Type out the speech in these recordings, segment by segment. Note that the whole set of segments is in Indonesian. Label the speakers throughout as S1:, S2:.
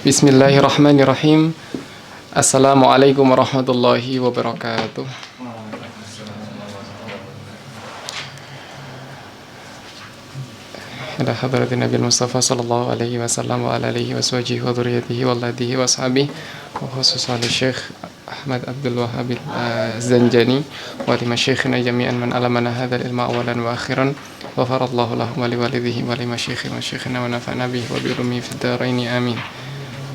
S1: Bismillahirrahmanirrahim. Assalamualaikum warahmatullahi wabarakatuh. Ila hadratin Nabi Mustafa sallallahu alaihi wasallam wa ala alihi wa sahbihi wa dzurriyyatihi wa aladihi wa ashabihi wa khususan Syekh Ahmad Abdul Wahhab Az-Zanjani wa li masyayikhina jami'an man alamana hadzal ilma awalan wa akhiran wa farallahu lahum wa li walidayhi wa li masyayikhina wa nafa'na bihi wa bi ulumi fid dharain amin.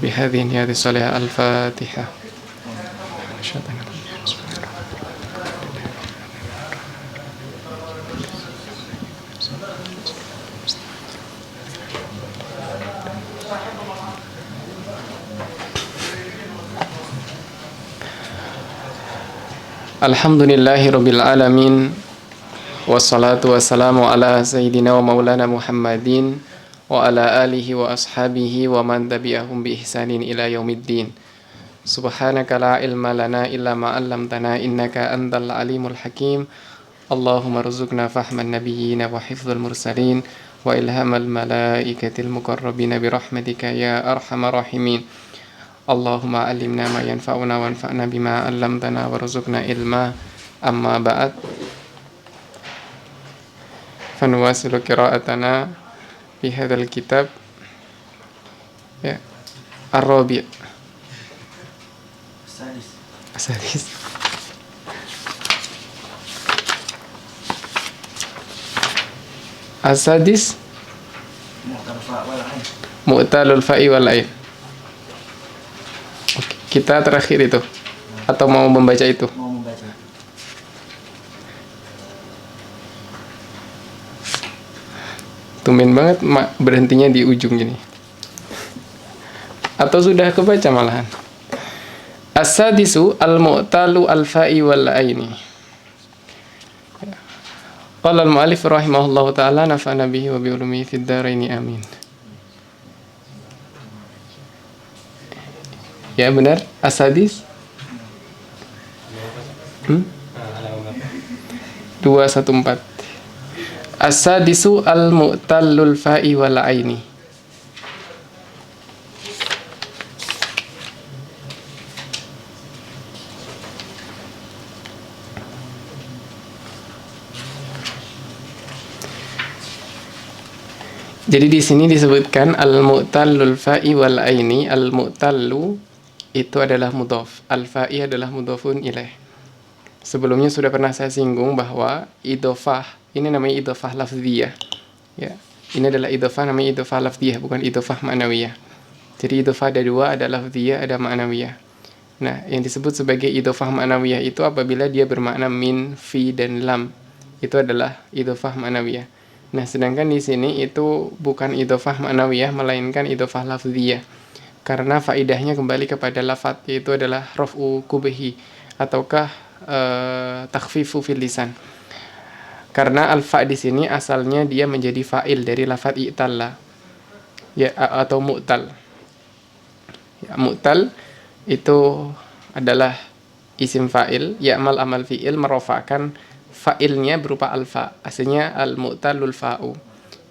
S1: بهذه النيات الصالحة الفاتحة. Alhamdulillahi Rabbil Alamin. Wassalatu wassalamu ala Sayyidina wa Maulana Muhammadin wa ala alihi wa ashabihi wa man tabi'ahum bi ihsanin ila yaumiddin. Subhanaka la ilma lana illa ma 'allamtana innaka antal alimul hakim. Allahumma rzuqna fahman nabiyyina wa hifdzal mursalin wa ilhamal malaikatil muqarrabin bi rahmatika ya arhamar rahimin. Allahumma 'allimna ma yanfa'una wanfa'na bima 'allamtana warzuqna ilma. Amma ba'd. Fanuwasilu qira'atana fi hadzal kitab ya Ar-Rabi' As-Sadis. As-Sadis Mu'talul fa'i wal ain. Oke, kita terakhir itu atau mau membaca itu? Tumben banget berhentinya di ujung gini. Atau sudah kebaca malahan. As-sadisu al-mu'talu al-fa'i wal aini. Qala al-mu'allif rahimahullahu ta'ala nafa'ana bihi wa bi ulumihi fid dharaini amin. Ya benar, as-sadis 214. As-sadisu al-mu'tallul fa'i wal aini. Jadi di sini disebutkan al-mu'tallul fa'i wal aini. Al-mu'tallu itu adalah mudhaf, al-fa'i adalah mudhafun ilaih. Sebelumnya sudah pernah saya singgung bahwa idhofah ini namanya idhofah lafziyah. Ya, ini adalah idhofah namanya idhofah lafziyah, bukan idhofah ma'nawiyah. Jadi idhofah ada dua, ada lafziyah, ada ma'nawiyah. Nah, yang disebut sebagai idhofah ma'nawiyah itu apabila dia bermakna min, fi, dan lam. Itu adalah idhofah ma'nawiyah. Nah, sedangkan di sini itu bukan idhofah ma'nawiyah, melainkan idhofah lafziyah. Karena faidahnya kembali kepada lafadz, yaitu adalah raf'u kubihi ataukah takhfifu fil lisan. Karena alfa di sini asalnya dia menjadi fa'il dari lafadz i'talla. Ya, atau mu'tal. Ya, mu'tal itu adalah isim fa'il, ya'mal amal fi'il, merofakkan fa'ilnya berupa alfa. Aslinya al-mu'talul fa'u.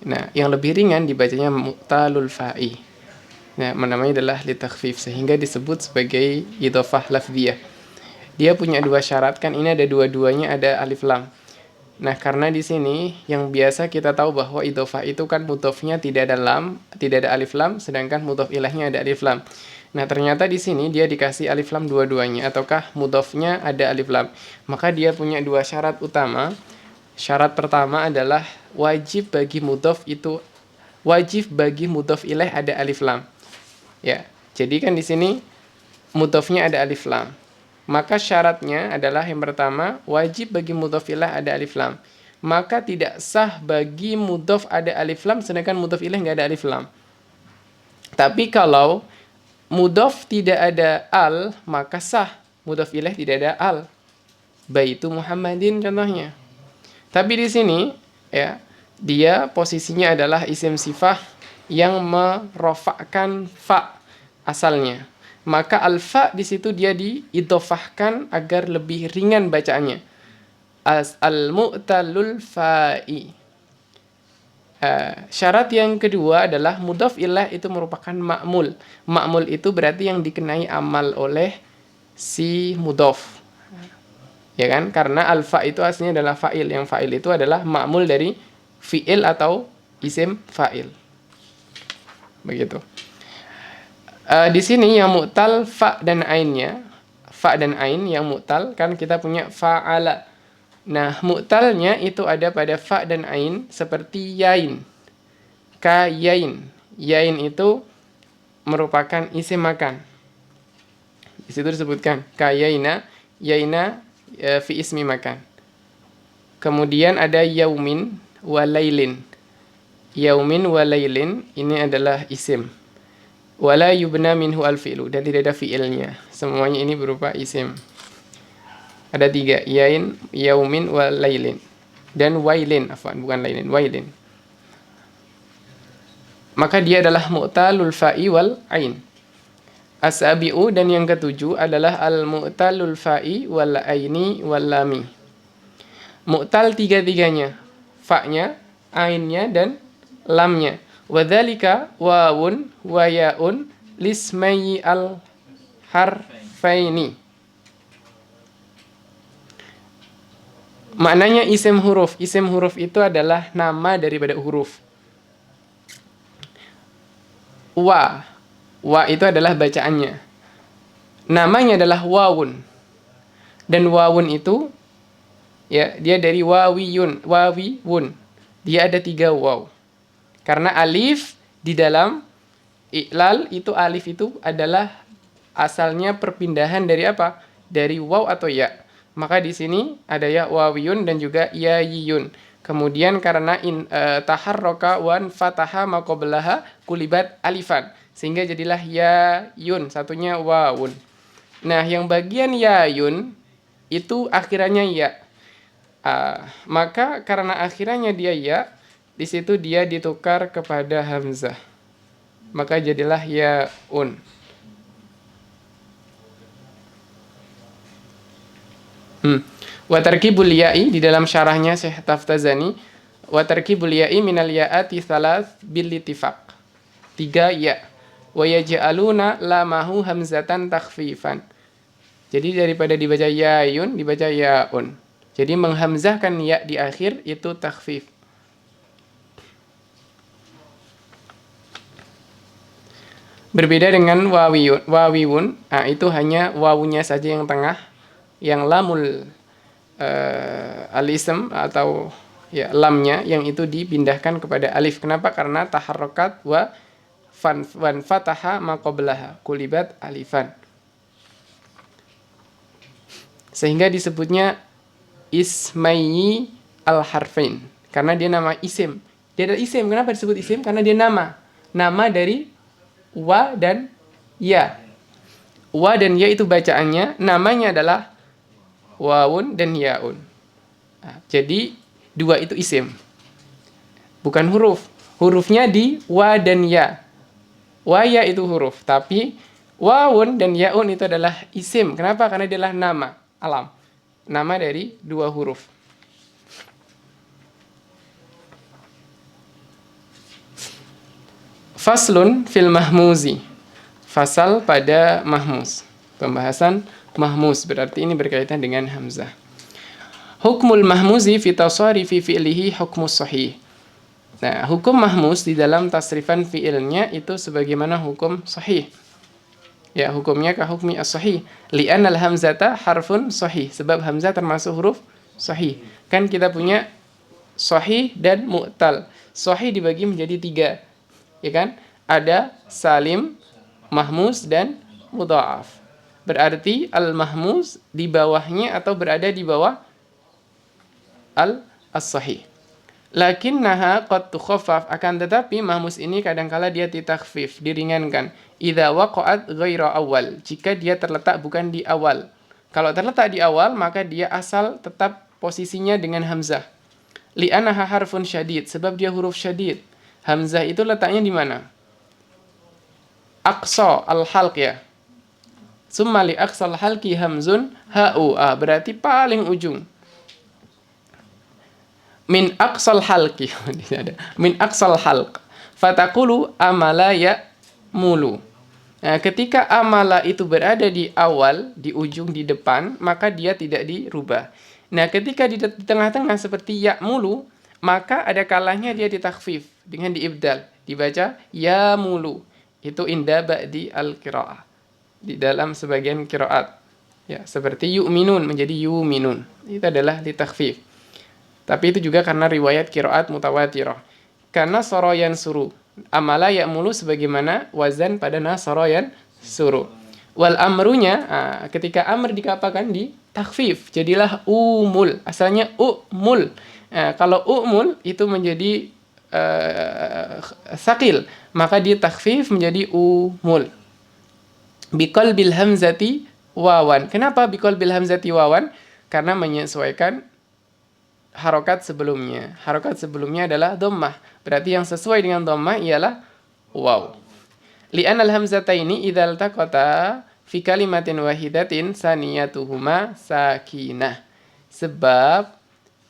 S1: Nah, yang lebih ringan dibacanya mu'talul fa'i. Nah, namanya adalah litakhfif, sehingga disebut sebagai idhofah lafziyah. Dia punya dua syarat, kan ini ada dua-duanya ada alif lam. Nah, karena di sini yang biasa kita tahu bahwa idhofah itu kan mudhofnya tidak ada lam, tidak ada alif lam, sedangkan mudhof ilaihnya ada alif lam. Nah, ternyata di sini dia dikasih alif lam dua-duanya, ataukah mudhofnya ada alif lam. Maka dia punya dua syarat utama. Syarat pertama adalah wajib bagi mudhof ilaih ada alif lam. Ya, jadi kan di sini mudhofnya ada alif lam. Maka syaratnya adalah yang pertama, wajib bagi mudhof ilaih ada alif lam. Maka tidak sah bagi mudhof ada alif lam, sedangkan mudhof ilaih nggak ada alif lam. Tapi kalau mudhof tidak ada al, maka sah. Mudhof ilaih tidak ada al. Baitu Muhammadin contohnya. Tapi di sini, ya, dia posisinya adalah isim sifah yang merofakkan fa asalnya. Maka alfa di situ dia diidhofahkan agar lebih ringan bacaannya. Al-mu'talul fa'i. Syarat yang kedua adalah mudhaf ilaih itu merupakan ma'mul. Ma'mul itu berarti yang dikenai amal oleh si mudhaf. Ya kan? Karena al-fa itu aslinya adalah fa'il. Yang fa'il itu adalah ma'mul dari fi'il atau isim fa'il. Begitu. Di sini yang mu'tal fa dan ainnya. Fa dan ain yang mu'tal kan kita punya fa'ala. Nah, mu'talnya itu ada pada fa dan ain seperti yain. Ka yain. Yain itu merupakan isim makan. Di situ disebutkan ka yaina, yaina fi ismi makan. Kemudian ada yaumin wa lailin. Yaumin wa lailin ini adalah isim. Wala yubna minhu al-fi'lu dan tidak ada fi'ilnya. Semuanya ini berupa isim. Ada 3, yain, yaumin, wa lailin. Dan wailin, bukan lailin, wailin. Maka dia adalah mu'talul fa'i wal ain. As-sabi'u dan yang ketujuh adalah al-mu'talul fa'i wal aini wal lami. Mu'tal tiga-tiganya. Fa'nya, ainnya, dan lamnya. Wadzalika wawun wa ya'un lismayi al-harfaini. Maknanya isim huruf. Isim huruf itu adalah nama daripada huruf. Wa. Wa itu adalah bacaannya. Namanya adalah wawun. Dan wawun itu ya, dia dari wawiyun, wawiwun. Dia ada 3 waw. Karena alif di dalam i'lal itu alif itu adalah asalnya perpindahan dari apa? Dari waw atau ya. Maka di sini ada ya wawiyun dan juga ya yiyun. Kemudian karena taharroka wan fataha maqoblaha kulibat alifan. Sehingga jadilah ya yun, satunya wawun. Nah, yang bagian ya yun itu akhirannya ya. Maka karena akhirannya dia ya, di situ dia ditukar kepada hamzah. Maka jadilah ya un. Wa tarkibul ya'i di dalam syarahnya Syekh Taftazani, wa tarkibul ya'i minal ya'ati thalath bil ittifaq. 3 ya. Wa yaj'aluna lamahu hamzatan takhfifan. Jadi daripada dibaca ya'yun dibaca ya'un. Jadi menghamzahkan ya di akhir itu takhfif. Berbeda dengan wawiwun, itu hanya wawunya saja yang tengah, yang lamul al-ism atau ya lamnya yang itu dipindahkan kepada alif. Kenapa? Karena taharrokat wa fataha maqoblaha kulibat alifan. Sehingga disebutnya ismayi al-harfain. Karena dia nama isim. Dia adalah isim. Kenapa disebut isim? Karena dia nama. Nama dari wa dan ya. Wa dan ya itu bacaannya, namanya adalah wawun dan yaun. Jadi 2 itu isim. Bukan huruf. Hurufnya di wa dan ya. Wa ya itu huruf, tapi wawun dan yaun itu adalah isim. Kenapa? Karena dia adalah nama alam. Nama dari 2 huruf. Faslun fil mahmuzi. Fasal pada mahmuz. Pembahasan mahmuz berarti ini berkaitan dengan hamzah. Hukmul mahmuzi fi tasarifi fi'lihi hukmus sahih. Nah, hukum mahmuz di dalam tasrifan fi'ilnya itu sebagaimana hukum sahih. Ya, hukumnya ka hukmi as-sahih. Li'anal hamzata harfun sahih. Sebab hamzah termasuk huruf sahih. Kan kita punya sahih dan mu'tal. Sahih dibagi menjadi 3. Ya kan? Ada salim, mahmuz, dan mudha'af. Berarti al-mahmuz di bawahnya atau berada di bawah as-sahih. Lakinnaha qad tukhaffaf, akan tetapi mahmuz ini kadangkala dia ditakhfif, diringankan. Idza waqa'at ghaira awal, jika dia terletak bukan di awal. Kalau terletak di awal, maka dia asal tetap posisinya dengan hamzah. Li'annaha harfun syadid, sebab dia huruf syadid. Hamzah itu letaknya di mana? Aqsa al-halq ya. Summa li aqsal halqi hamzun ha'u. Berarti paling ujung. min aqsal halqi. Di sini ada min aqsal halq. Fataqulu amala ya mulu. Nah, ketika amala itu berada di awal, di ujung, di depan, maka dia tidak dirubah. Nah, ketika di tengah-tengah seperti ya mulu, maka ada kalanya dia ditakhfif dengan diibdal, dibaca ya mulu. Itu inda ba'di al-qiraah. Di dalam sebagian qiraat. Ya, seperti yu'minun menjadi yu'minun. Itu adalah ditakhfif. Tapi itu juga karena riwayat qiraat mutawatirah. Karena soroyan suru. Amala ya'mulu sebagaimana wazan pada nasoroyan suru. Wal amrunya, ketika amr dikapakan di takhfif, jadilah umul. Asalnya umul. Kalau umul itu menjadi sakil, maka dia takhfif menjadi umul. Biqal bil hamzati wawan. Kenapa biqal bil hamzati wawan? Karena menyesuaikan harokat sebelumnya. Harokat sebelumnya adalah dhammah. Berarti yang sesuai dengan dhammah ialah waw. Li'an al-hamzataini idza iltaqata fi kalimatin wahidatin saniyatuhuma sakinah. Sebab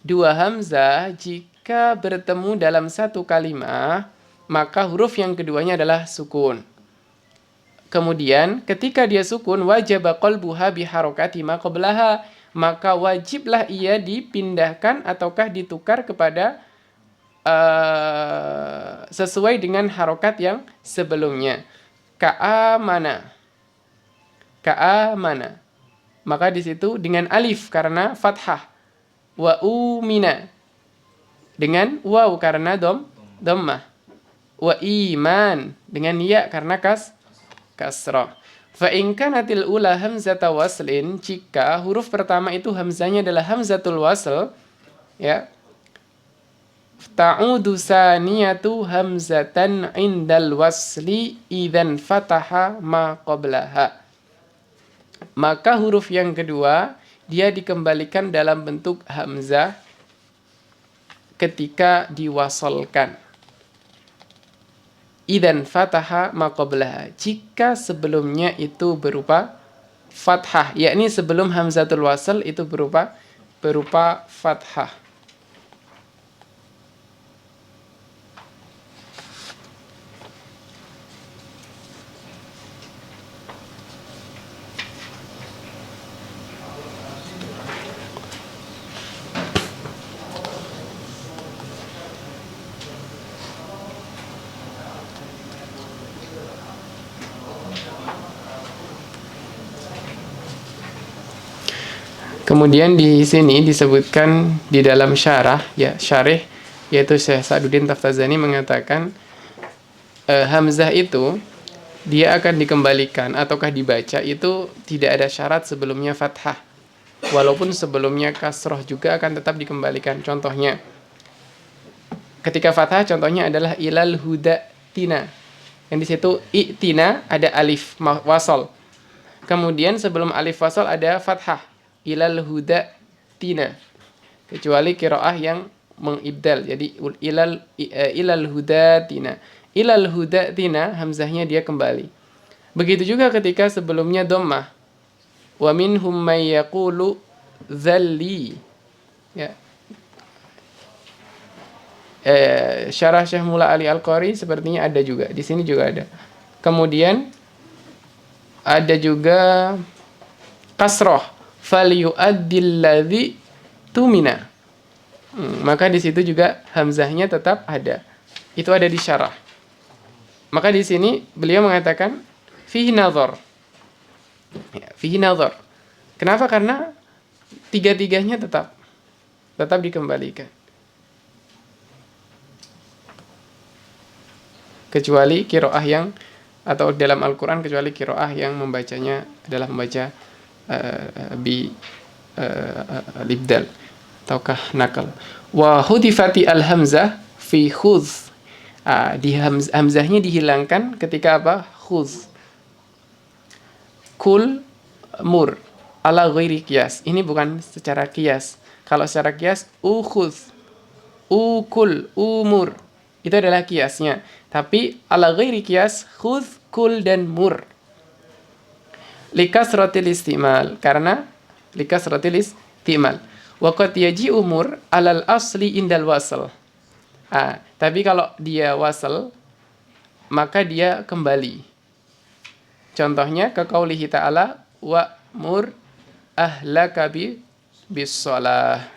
S1: dua hamzah jika bertemu dalam satu kalimat, maka huruf yang keduanya adalah sukun. Kemudian ketika dia sukun, wajib qalbuha bi harakati ma qablaha, maka wajiblah ia dipindahkan ataukah ditukar kepada sesuai dengan harokat yang sebelumnya. Ka'amana. Ka'amana. Maka di situ dengan alif karena fathah. Wa umina. Dengan waw karena dhammah. Wa iman dengan ya karena kasrah. Fa in kanatil ula hamzata waslin, jika huruf pertama itu hamzanya adalah hamzatul wasl, ya. Ta'udu saniyatu hamzatan indal wasli idzan fataha ma qablaha. Maka huruf yang kedua dia dikembalikan dalam bentuk hamzah ketika diwasolkan. Idzan fataha ma qablaha, jika sebelumnya itu berupa fathah, yakni sebelum hamzatul wasl itu berupa fathah. Kemudian di sini disebutkan di dalam syarah, ya syarih, yaitu Syekh Sa'duddin Taftazani mengatakan hamzah itu dia akan dikembalikan ataukah dibaca itu tidak ada syarat sebelumnya fathah. Walaupun sebelumnya kasroh juga akan tetap dikembalikan. Contohnya ketika fathah, contohnya adalah ilal huda tina. Yang di situ i'tina ada alif wasol. Kemudian sebelum alif wasol ada fathah. Ilal huda tina, kecuali qiraah yang mengibdal, jadi ilal huda tina. Ilal huda tina hamzahnya dia kembali. Begitu juga ketika sebelumnya dhammah, wa minhum may yaqulu dzalli, ya. Syarah Syekh Mula Ali Al-Qari sepertinya ada juga, di sini juga ada. Kemudian ada juga kasroh, falyu'addil ladzi tumina. Maka di situ juga hamzahnya tetap ada. Itu ada di syarah. Maka di sini beliau mengatakan fihi nazar. Ya, fihi nazar. Kenapa? Karena tiga-tiganya tetap dikembalikan. Kecuali qiraah yang, atau dalam Al-Qur'an kecuali qiraah yang membacanya adalah membaca libdal ataukah nakal. Wa hudifati al hamzah fi khudz, di hamzahnya dihilangkan ketika apa? Khudz. Kul mur ala ghairi qiyas. Ini bukan secara qiyas. Kalau secara qiyas ukhudz, ukul, umur, itu adalah qiyasnya. Tapi ala ghairi qiyas khudz, kul dan mur. Likasratil istimal, karena likasratil istimal. Wa qad yaji umur alal asli indal wasl. Tapi kalau dia wasl maka dia kembali. Contohnya ke qaulihi ta'ala wa'mur ahlaka bis shalah.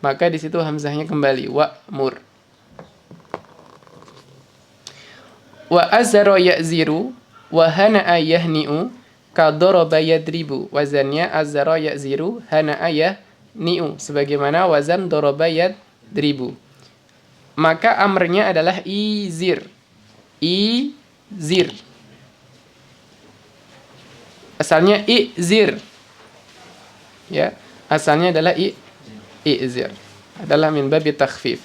S1: Maka di situ hamzahnya kembali wa'mur. Wa azara ya'ziru wa hana'a yahni'u ka daraba yadribu. Wazannya azara ya'ziru hana'a yahni'u sebagaimana wazan daraba yadribu. Maka amrnya adalah izir. Izir. Asalnya izir. Ya, asalnya adalah izir. Adalah min babi takhfif.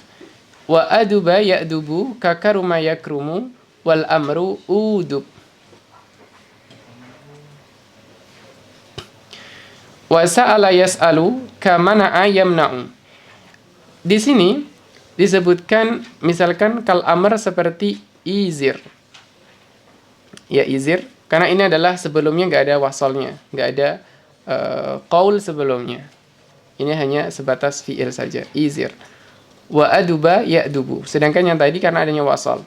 S1: Wa aduba ya'dubu ka karuma yakrumu wal amru udub. Wa sa'ala yas'alu ka mana'a yamna'u. Di sini disebutkan misalkan kal amr seperti izir. Ya izir, karena ini adalah sebelumnya nggak ada wasolnya, nggak ada qaul sebelumnya. Ini hanya sebatas fi'il saja, izir. Wa aduba ya'dubu. Sedangkan yang tadi karena adanya wasol.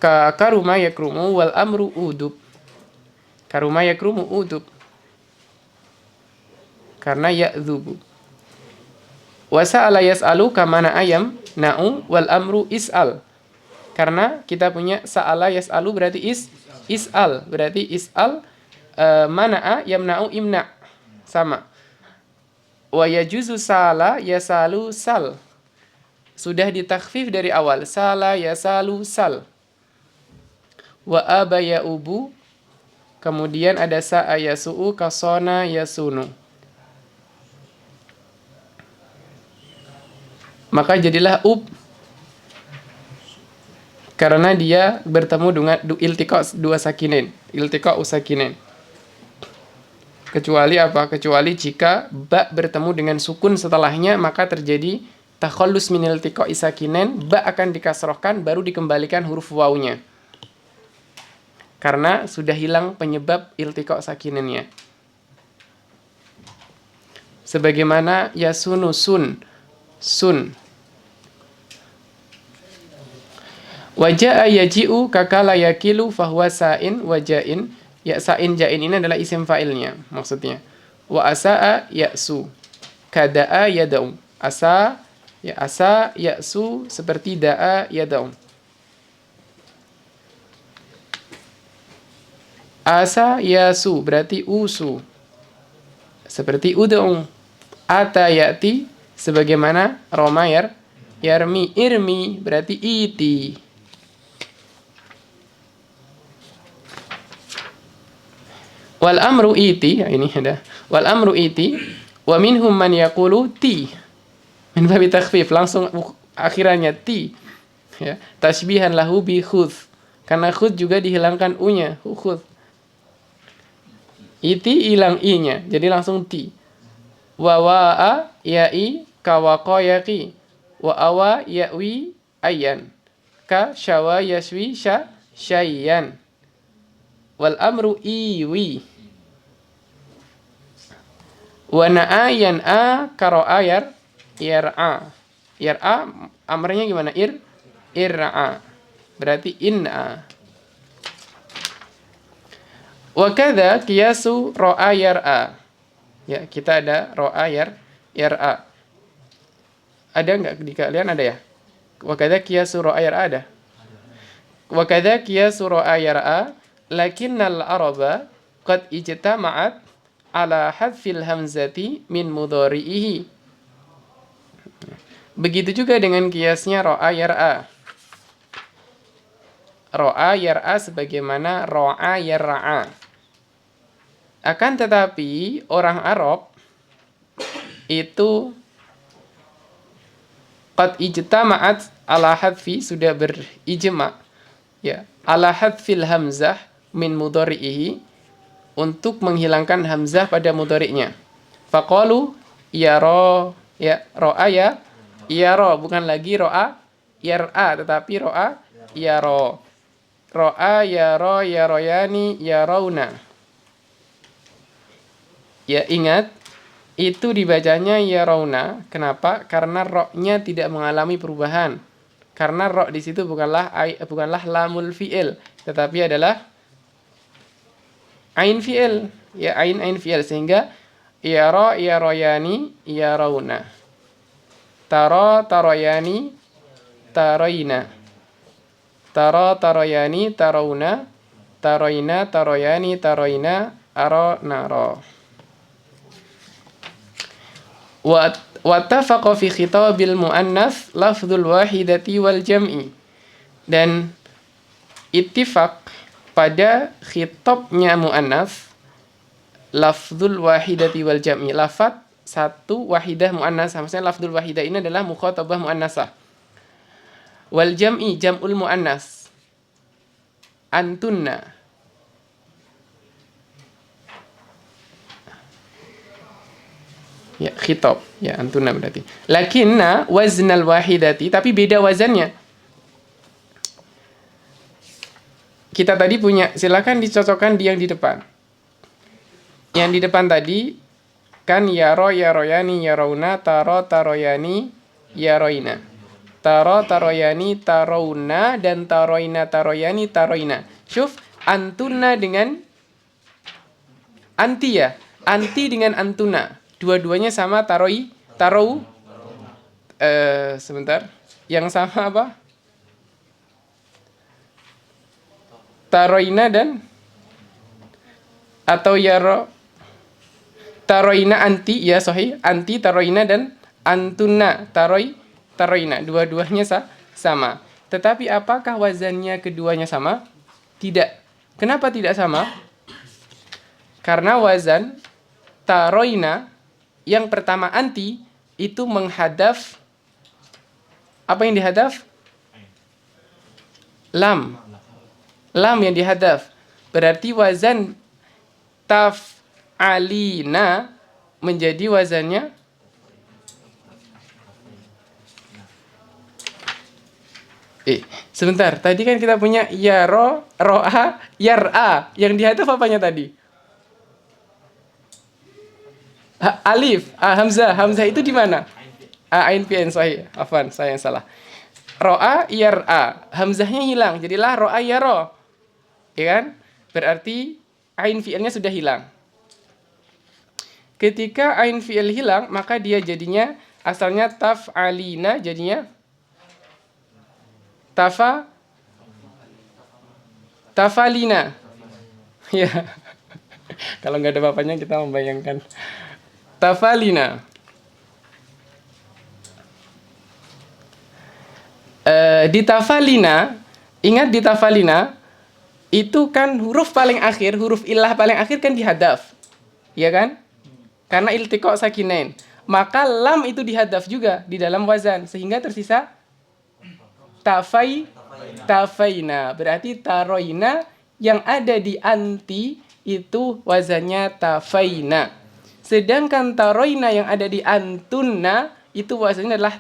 S1: Ka karuma yakrumu wal amru udub. Karuma yakrumu udub. Karena ya'dubu. Wa sa'ala yas'alu kamana ayam na'u wal amru is'al. Karena kita punya sa'ala yas'alu berarti is'al. Berarti is'al mana'a yamna'u imna'. Sama. Wa yajuzu sa'ala yasalu sal. Sudah ditakhfif dari awal. Sala yasalu sal. Wa aba ya'ubu. Kemudian ada sa'a yasu'u kasona yasunu. Maka jadilah karena dia bertemu dengan iltiqa dua sakinin, iltiqa usakinin. Kecuali apa? Kecuali jika ba bertemu dengan sukun setelahnya, maka terjadi takhallus min iltiqa isakinin, ba akan dikasrohkan baru dikembalikan huruf wawunya. Karena sudah hilang penyebab iltiqa sakininnya. Sebagaimana yasunu sun. Waja'a yaji'u kakala yakilu fahuwa sa'in wajain. Ya sa'in ja'in ini adalah isim fa'ilnya maksudnya. Wa asa'a ya'su. Kada'a yada'u. Asa ya'su seperti da'a yada'u. Asa ya'su berarti usu. Seperti ud'u. Ata ya'ti sebagaimana roma yarmi. Irmi berarti iti. Wal amru iti, ini ada. Wal amru iti wa minhum man yaqulu ti. Min babi takhfif, langsung akhirannya ti. Ya, tasbihan lahu bi khudh. Karena khudh juga dihilangkan u-nya, khudh. Iti hilang i-nya, jadi langsung ti. Wa wa'a ya'i kawaqa yaqi. Wa awa ya'wi ayyan. Ka syawa yaswi syayyan. Wal amru iwi. Wa na'a yan'a karo'a yar'a. Yar'a amrnya gimana? Ir'a. Berarti in'a. Wa kadza qiyasu ra'a yar'a. Ya, kita ada ra'a yar'a. Ada enggak di kalian ada ya? Wa kadza qiyasu ra'a yar'a ada. Wa kadza qiyasu ra'a yar'a lakinnal araba qad ijtama'at ala hadfil hamzati min mudhari'ihi. Begitu juga dengan kiasnya ro'a yar'a. Ro'a yar'a sebagaimana ro'a yar'a. Akan tetapi orang Arab itu qad ijtama'at ala hadfi sudah berijma' ya, ala hadfil hamzah min mudhari'ihi untuk menghilangkan hamzah pada mudhari'nya. Faqalu yara ya ro'a ya yara, bukan lagi ro'a yar'a tetapi ro'a yara. Ro'a yara yaroyani yarauna. Ya ingat itu dibacanya yarawna. Kenapa? Karena ro-nya tidak mengalami perubahan. Karena ro di situ bukanlah lamul fi'il, tetapi adalah ain fi'il. Ya, ain fi'il, sehingga yara yaroyani yarawna. Taro taroyani taroina. Taro taroyani tarawna. Taroina taroyani taroina aro naro. Wattafaqa fi khitabil muannas lafdzul wahidati wal jam'i. Dan ittifaq pada khitabnya muannas lafdzul wahidati wal jam'i. Lafaz satu wahidah muannasah. Maksudnya lafdzul wahidah ini adalah mukhatabah muannasah. Wal jam'i jam'ul muannas. Antunna. Ya, khitab. Ya, antunna berarti. Lakinna waznal wahidati, tapi beda wazannya. Kita tadi punya, silakan dicocokkan di yang di depan. Yang di depan tadi kan yaro yaroyani yarawna, taro taroyani yaroina. Taro taroyani tarawna dan taroina taroyani taroina. Syuf, antunna dengan anti ya. Anti dengan antuna. Dua-duanya sama tarau. Sebentar. Yang sama apa? Taroina dan atau yaro. Taroina anti, ya sahih. Anti taroina dan antuna taroina. Dua-duanya sama. Tetapi apakah wazannya keduanya sama? Tidak. Kenapa tidak sama? Karena wazan taroina yang pertama anti itu menghadaf, apa yang dihadaf? Lam yang dihadaf. Berarti wazan taf'alina menjadi wazannya sebentar. Tadi kan kita punya yaro, ro'a, yar'a. Yang dihadaf apanya tadi? Alif, hamzah. Hamzah itu di mana? Ain fi'il, sahih. Afwan, saya yang salah. Ro'a yar'a. Hamzahnya hilang, jadilah ro'a yaro. Ya kan? Berarti ain fi'ilnya sudah hilang. Ketika ain fi'il hilang, maka dia jadinya asalnya taf'alina, jadinya tafalina. Ya. Kalau nggak ada bapaknya kita membayangkan tafalina. Di tafalina, ingat di tafalina itu kan huruf paling akhir, huruf ilah paling akhir kan dihadaf, ya kan? Karena iltiqa sakinain. Maka lam itu dihadaf juga di dalam wazan, sehingga tersisa tafaina. Berarti taroina yang ada di anti itu wazannya tafaina. Sedangkan taroina yang ada di antunna itu wazannya adalah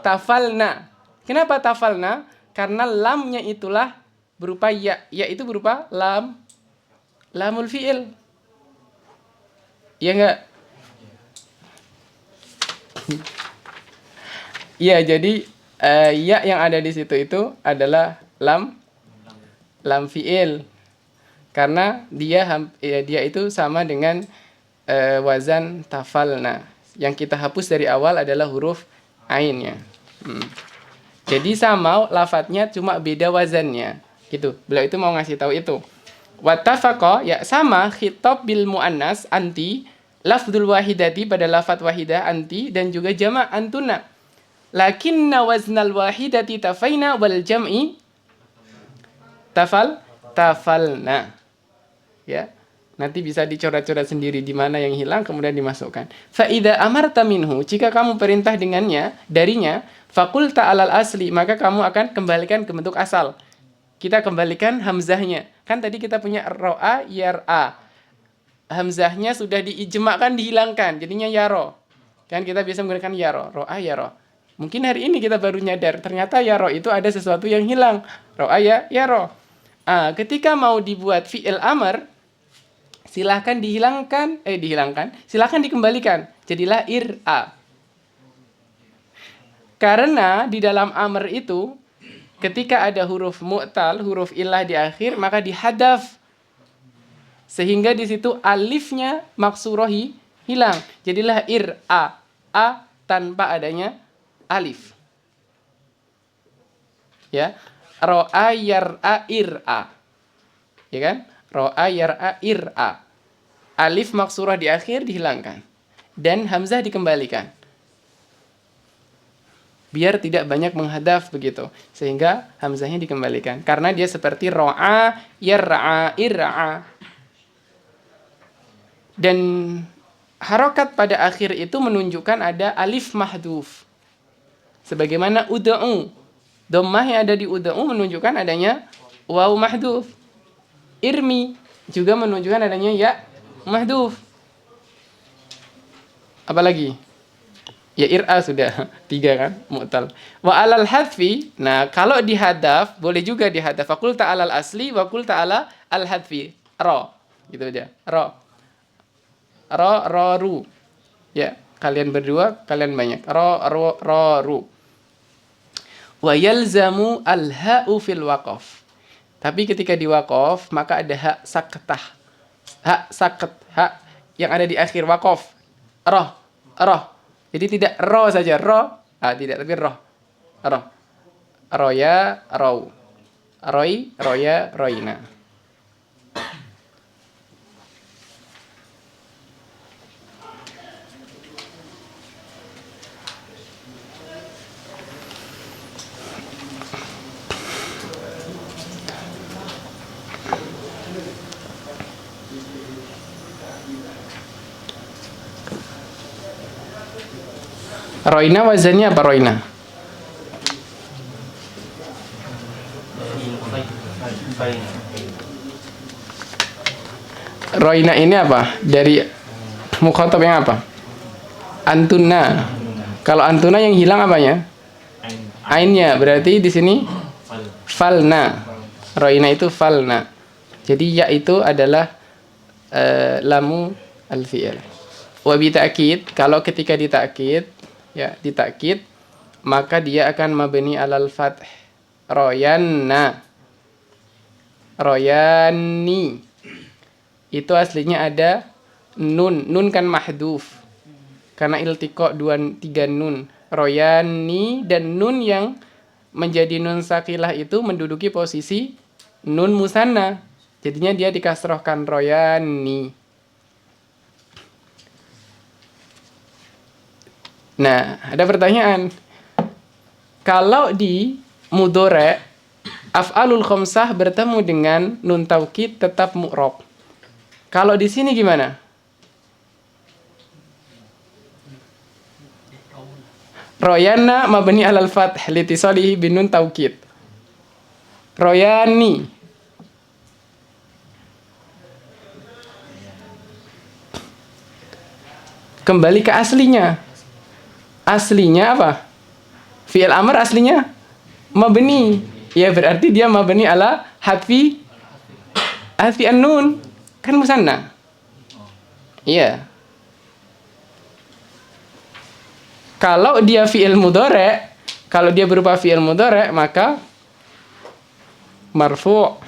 S1: tafalna. Kenapa tafalna? Karena lamnya itulah berupa ya. Ya itu berupa lamul fi'il. Ya enggak? Ya, jadi ya yang ada di situ itu adalah lam fi'il. Karena dia itu sama dengan wazan tafalna. Yang kita hapus dari awal adalah huruf ainnya. Jadi sama lafadznya, cuma beda wazannya. Gitu. Beliau itu mau ngasih tahu itu. Wattafaqa, ya sama khitab bil muannas anti, lafdzul wahidati pada lafadz wahidah anti, dan juga jamak antuna. Lakinna waznal wahidati tafaina wal jam'i tafalna. Ya, nanti bisa dicoret-coret sendiri di mana yang hilang kemudian dimasukkan. Fa idza amarta minhu, jika kamu perintah darinya, faqul ta'alal asli, maka kamu akan kembalikan ke bentuk asal. Kita kembalikan hamzahnya. Kan tadi kita punya ro'a yar'a. Hamzahnya sudah diijma'kan, dihilangkan, jadinya yaro. Kan kita bisa menggunakan yaro, ro'a yaro. Mungkin hari ini kita baru nyadar ternyata yaro itu ada sesuatu yang hilang. Ro'a yaro. Ketika mau dibuat fi'il amr, silahkan silahkan dikembalikan. Jadilah ir'a. Karena di dalam amr itu, ketika ada huruf mu'tal, huruf illah di akhir, maka dihadaf. Sehingga di situ alifnya maksurohi hilang. Jadilah ir'a. A tanpa adanya alif. Ya. Ro'a yar'a ir'a. Ya kan? Ro'a yar'a ir'a. Alif maksurah di akhir dihilangkan. Dan hamzah dikembalikan. Biar tidak banyak menghadaf begitu. Sehingga hamzahnya dikembalikan. Karena dia seperti ro'a yar'a ir'a. Dan harokat pada akhir itu menunjukkan ada alif mahduf. Sebagaimana ud'u. Dhammah yang ada di ud'u menunjukkan adanya waw mahduf. Irmi juga menunjukkan adanya ya mahduf. Apalagi? Ya ir'a sudah 3 kan, mu'tal. Wa alal hadfi, nah kalau dihadaf boleh juga dihadaf. Faqul ta'ala al asli wa qul ta'ala al hadfi. Ra, gitu aja. Ra ru. Ya, kalian berdua, kalian banyak. Ra ru. Wa yalzamu al ha'u fil waqaf. Tapi ketika di waqaf maka ada hak saketah. Hak saket, hak yang ada di akhir waqaf. Roh. Jadi tidak ro saja, tidak, tapi roh. Roya, rau. Roy, roya, roina. Roina wazannya apa roina? Roina ini apa? Dari mukhatab yang apa? Antuna. Kalau antuna yang hilang apanya? Ainnya. Berarti di sini falna. Roina itu falna. Jadi ya itu adalah lamu al-fi'il. Wa bi ta'kid, kalau ketika ditakkid, ya ditakkid, maka dia akan mabni alal fath. Royanna. Royani. Itu aslinya ada nun. Nun kan mahduf. Karena iltiqa 3 nun. Royani, dan nun yang menjadi nun sakilah itu menduduki posisi nun musanna. Jadinya dia dikasrohkan royani. Nah, ada pertanyaan. Kalau di mudhari' af'alul khamsah bertemu dengan nun taukid tetap mu'rab. Kalau di sini gimana? Royana mabni alal fath litisalihi bin nun taukid. Royani. Kembali ke aslinya. Aslinya apa? Fi'il amr aslinya mabni. Ya berarti dia mabni ala hadfi an-nun. Kan musanna. Iya. Kalau dia fi'il mudhari', kalau dia berupa fi'il mudhari', maka marfu'.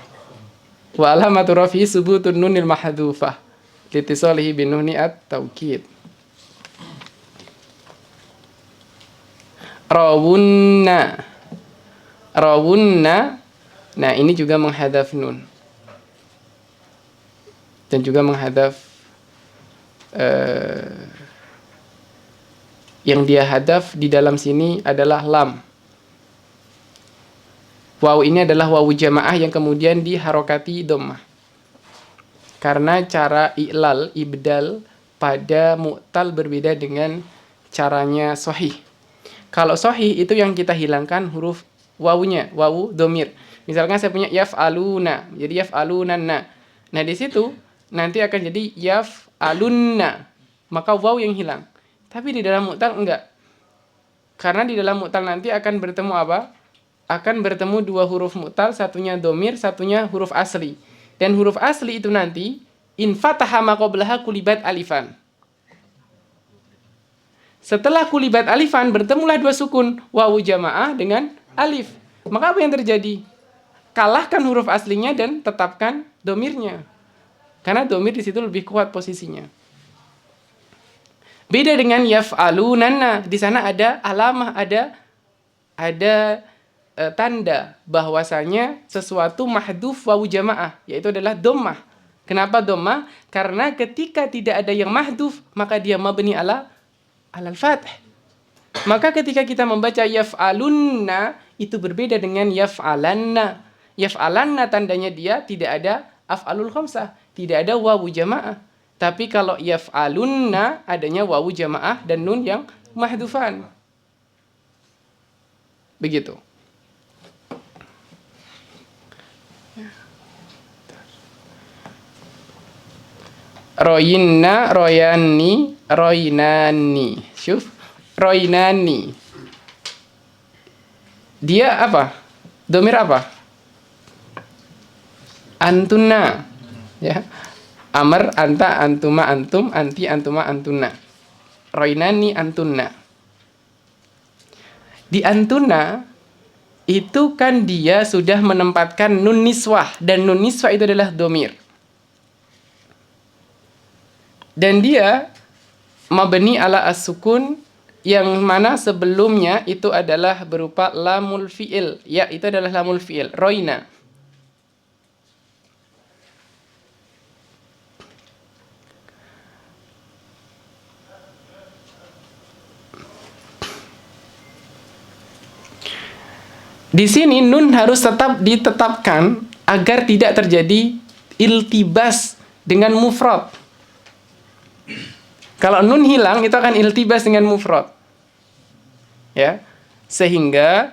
S1: Wa alamatu rafi'i subutun nunil mahdhufah litisalihi bin nuni at-taukid. Rawunna. Nah, ini juga menghadaf nun. Dan juga menghadaf yang dia hadaf di dalam sini adalah lam. Waw ini adalah wawu jamaah yang kemudian diharokati dhammah. Karena cara i'lal, ibdal pada mu'tal berbeda dengan caranya sahih. Kalau sahih itu yang kita hilangkan huruf wawunya, wawu dhamir. Misalkan saya punya yaf'aluna, jadi yaf'alunanna. Nah, di situ nanti akan jadi yaf'alunna. Maka waw yang hilang. Tapi di dalam mu'tal enggak. Karena di dalam mu'tal nanti akan bertemu apa? Akan bertemu 2 huruf mu'tal, satunya dhamir, satunya huruf asli. Dan huruf asli itu nanti In fataha ma qablaha kulibat alifan. Setelah kulibat alifan bertemulah dua sukun, wawu jamaah dengan alif. Maka apa yang terjadi? Kalahkan huruf aslinya dan tetapkan domirnya. Karena domir di situ lebih kuat posisinya. Beda dengan yaf'alunanna. Di sana ada alamah, ada tanda bahwasanya sesuatu mahdhuf wawu jamaah, yaitu adalah dhammah. Kenapa dhammah? Karena ketika tidak ada yang mahdhuf, maka dia mabni alal fath. Maka ketika kita membaca yaf'alunna, itu berbeda dengan yaf'alanna. Yaf'alanna tandanya dia tidak ada af'alul khamsah, tidak ada wawu jamaah. Tapi kalau yaf'alunna adanya wawu jamaah dan nun yang mahdhufan. Begitu. Royinna, royani, roinani. Syuf, roinani. Dia apa? Domir apa? Antunna. Ya. Amr, anta, antuma, antum, anti, antuma, antunna. Roinani, antunna. Di antunna itu kan dia sudah menempatkan nun niswah, dan nun niswah itu adalah domir. Dan dia mabni ala as-sukun yang mana sebelumnya itu adalah berupa lamul fi'il. Ya, itu adalah lamul fi'il. Roina. Di sini nun harus tetap ditetapkan agar tidak terjadi iltibas dengan mufrad. Kalau nun hilang itu akan iltibas dengan mufrad. Ya. Sehingga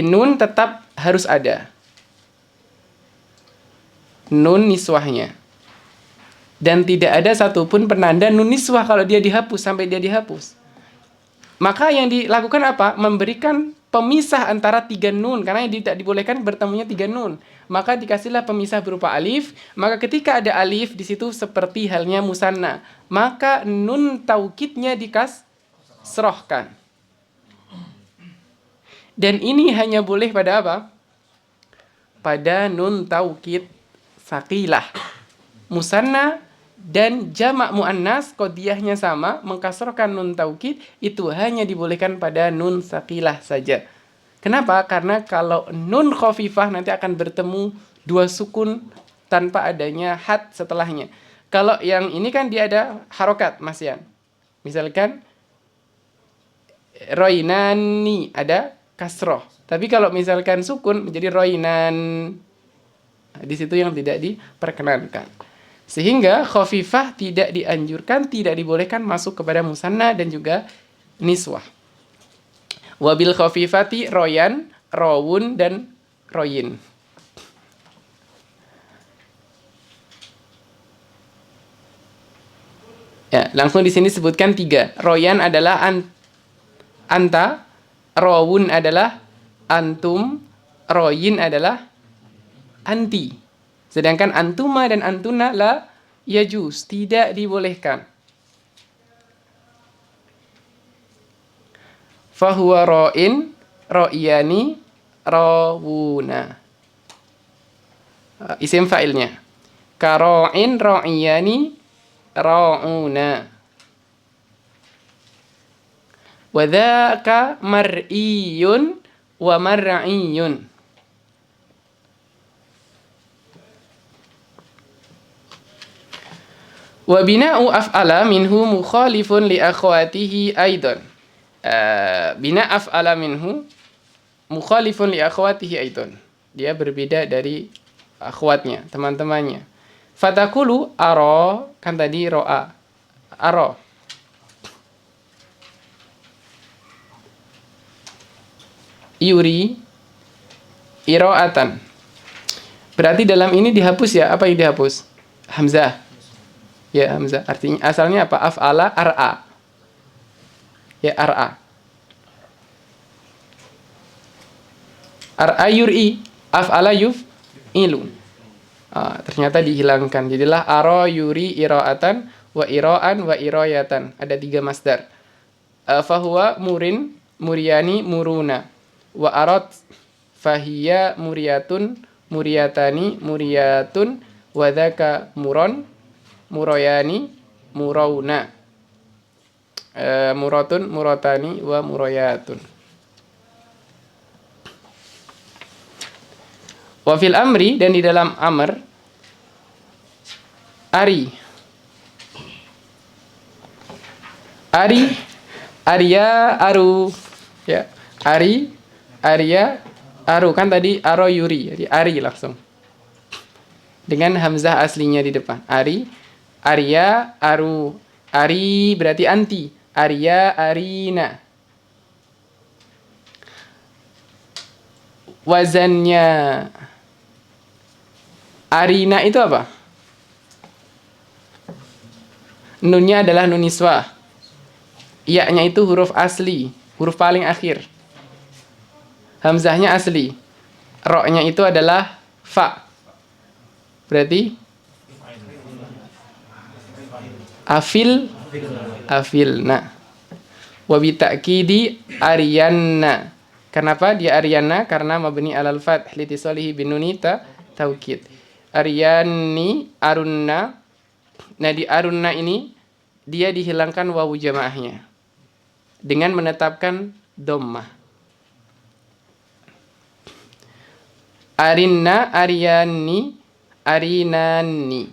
S1: nun tetap harus ada. Nun niswahnya. Dan tidak ada satupun penanda nun niswah kalau dia dihapus sampai dia dihapus. Maka yang dilakukan apa? Memberikan pemisah antara tiga nun, karena yang tidak dibolehkan bertemunya tiga nun. Maka dikasihlah pemisah berupa alif. Maka ketika ada alif di situ seperti halnya musanna, maka nun taukidnya dikasrohkan. Dan ini hanya boleh pada apa? Pada nun taukid saqilah. Musanna dan jamak muannas qadiyahnya sama, mengkasrohkan nun taukid itu hanya dibolehkan pada nun saqilah saja. Kenapa? Karena kalau nun khafifah nanti akan bertemu dua sukun tanpa adanya had setelahnya. Kalau yang ini kan dia ada harokat, Mas Yan. Misalkan roinani ada kasroh. Tapi kalau misalkan sukun menjadi roinan, di situ yang tidak diperkenankan. Sehingga khafifah tidak dianjurkan, tidak dibolehkan masuk kepada musanna dan juga niswah. Wabil khafifati royan, rawun, dan royin. Ya, langsung di sini sebutkan 3. Royan adalah anta, rawun adalah antum, royin adalah anti. Sedangkan antuma dan antuna la yajuz, tidak dibolehkan. Fahuwa ra'in, ra'iyani, rawuna. Isim fa'ilnya. Kara'in, ra'iyani, ra'una. Wadhaka mar'iyun wa mar'iyun. Wa bina'u af'ala minhu mukhalifun li akhwatihi aidan. Bina af'ala minhu mukhalifun li akhwatihi aidan. Dia berbeda dari akhwatnya, teman-temannya. Fatakulu ara, kan tadi ro'a. Ara. Yuri ira'atan. Berarti dalam ini dihapus ya, apa yang dihapus? Hamzah. Ya, hamzah. Artinya asalnya apa? Af'ala ar'a. Ya, ar'a. Ar'a yur'i, af'ala yuf'ilu. Ternyata dihilangkan. Jadilah aro yuri iro'atan wa iro'an wa iroyatan. Ada 3 masdar. Fahuwa murin muriani muruna wa arot fahiya muriyatun muriyatani muriyatun wa dzaka muron muroyani murawna muratun muratani wa murayatun. Wa fil amri, dan di dalam amr, ari arya aru, ya, ari arya aru, kan tadi aro yuri, jadi ari langsung dengan hamzah aslinya di depan. Ari arya aru, ari berarti anti, arya arina. Wazannya arina itu apa? Nunnya adalah nun niswah. Ya-nya itu huruf asli, huruf paling akhir. Hamzahnya asli. Ro-nya itu adalah fa. Berarti afilna. Wa bi ta'kidi aryanna. Kenapa dia Aryana? Karena mabni alal fath litisalihi bin nunita taukid. Aryani arunna. Nah, di arunna ini dia dihilangkan wawu jamaahnya dengan menetapkan dhammah. Arinna aryani arinani.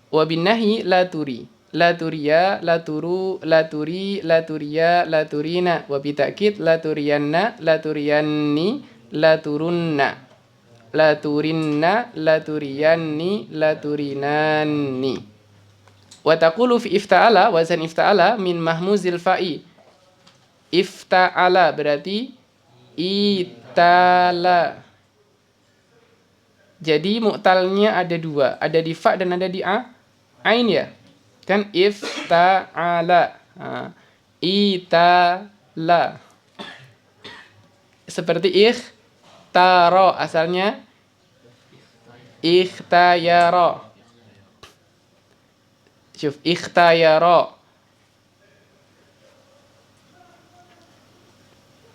S1: Wa bin nahi la turi. La turiya, la turu, la turi, la turiya, la turina. Wa bitakid la turiyanna, la turiyanni, la turunna. La turinna, la turiyanni, la turinanni. Wa taqulu fi ifta'ala, wazan ifta'ala min mahmuzil fa'i. Ifta'ala berarti itala. Jadi mu'talnya ada 2, ada di fa dan ada di ain ya. Kan ifta'ala, itala. Seperti ikhtaro, asalnya ikhtayaro. Syuf, ikhtayaro.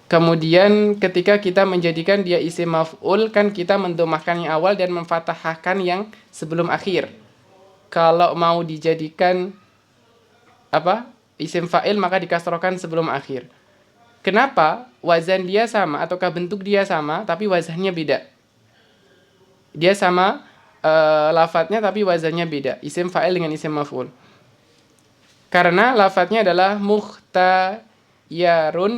S1: Kemudian ketika kita menjadikan dia isim maf'ul, kan kita mendomahkan yang awal dan memfathahkan yang sebelum akhir. Kalau mau dijadikan isim fa'il, maka dikasrohkan sebelum akhir. Kenapa? Wazan dia sama ataukah bentuk dia sama tapi wazannya beda. Dia sama lafadznya tapi wazannya beda. Isim fa'il dengan isim maf'ul. Karena lafadznya adalah mukhtayarun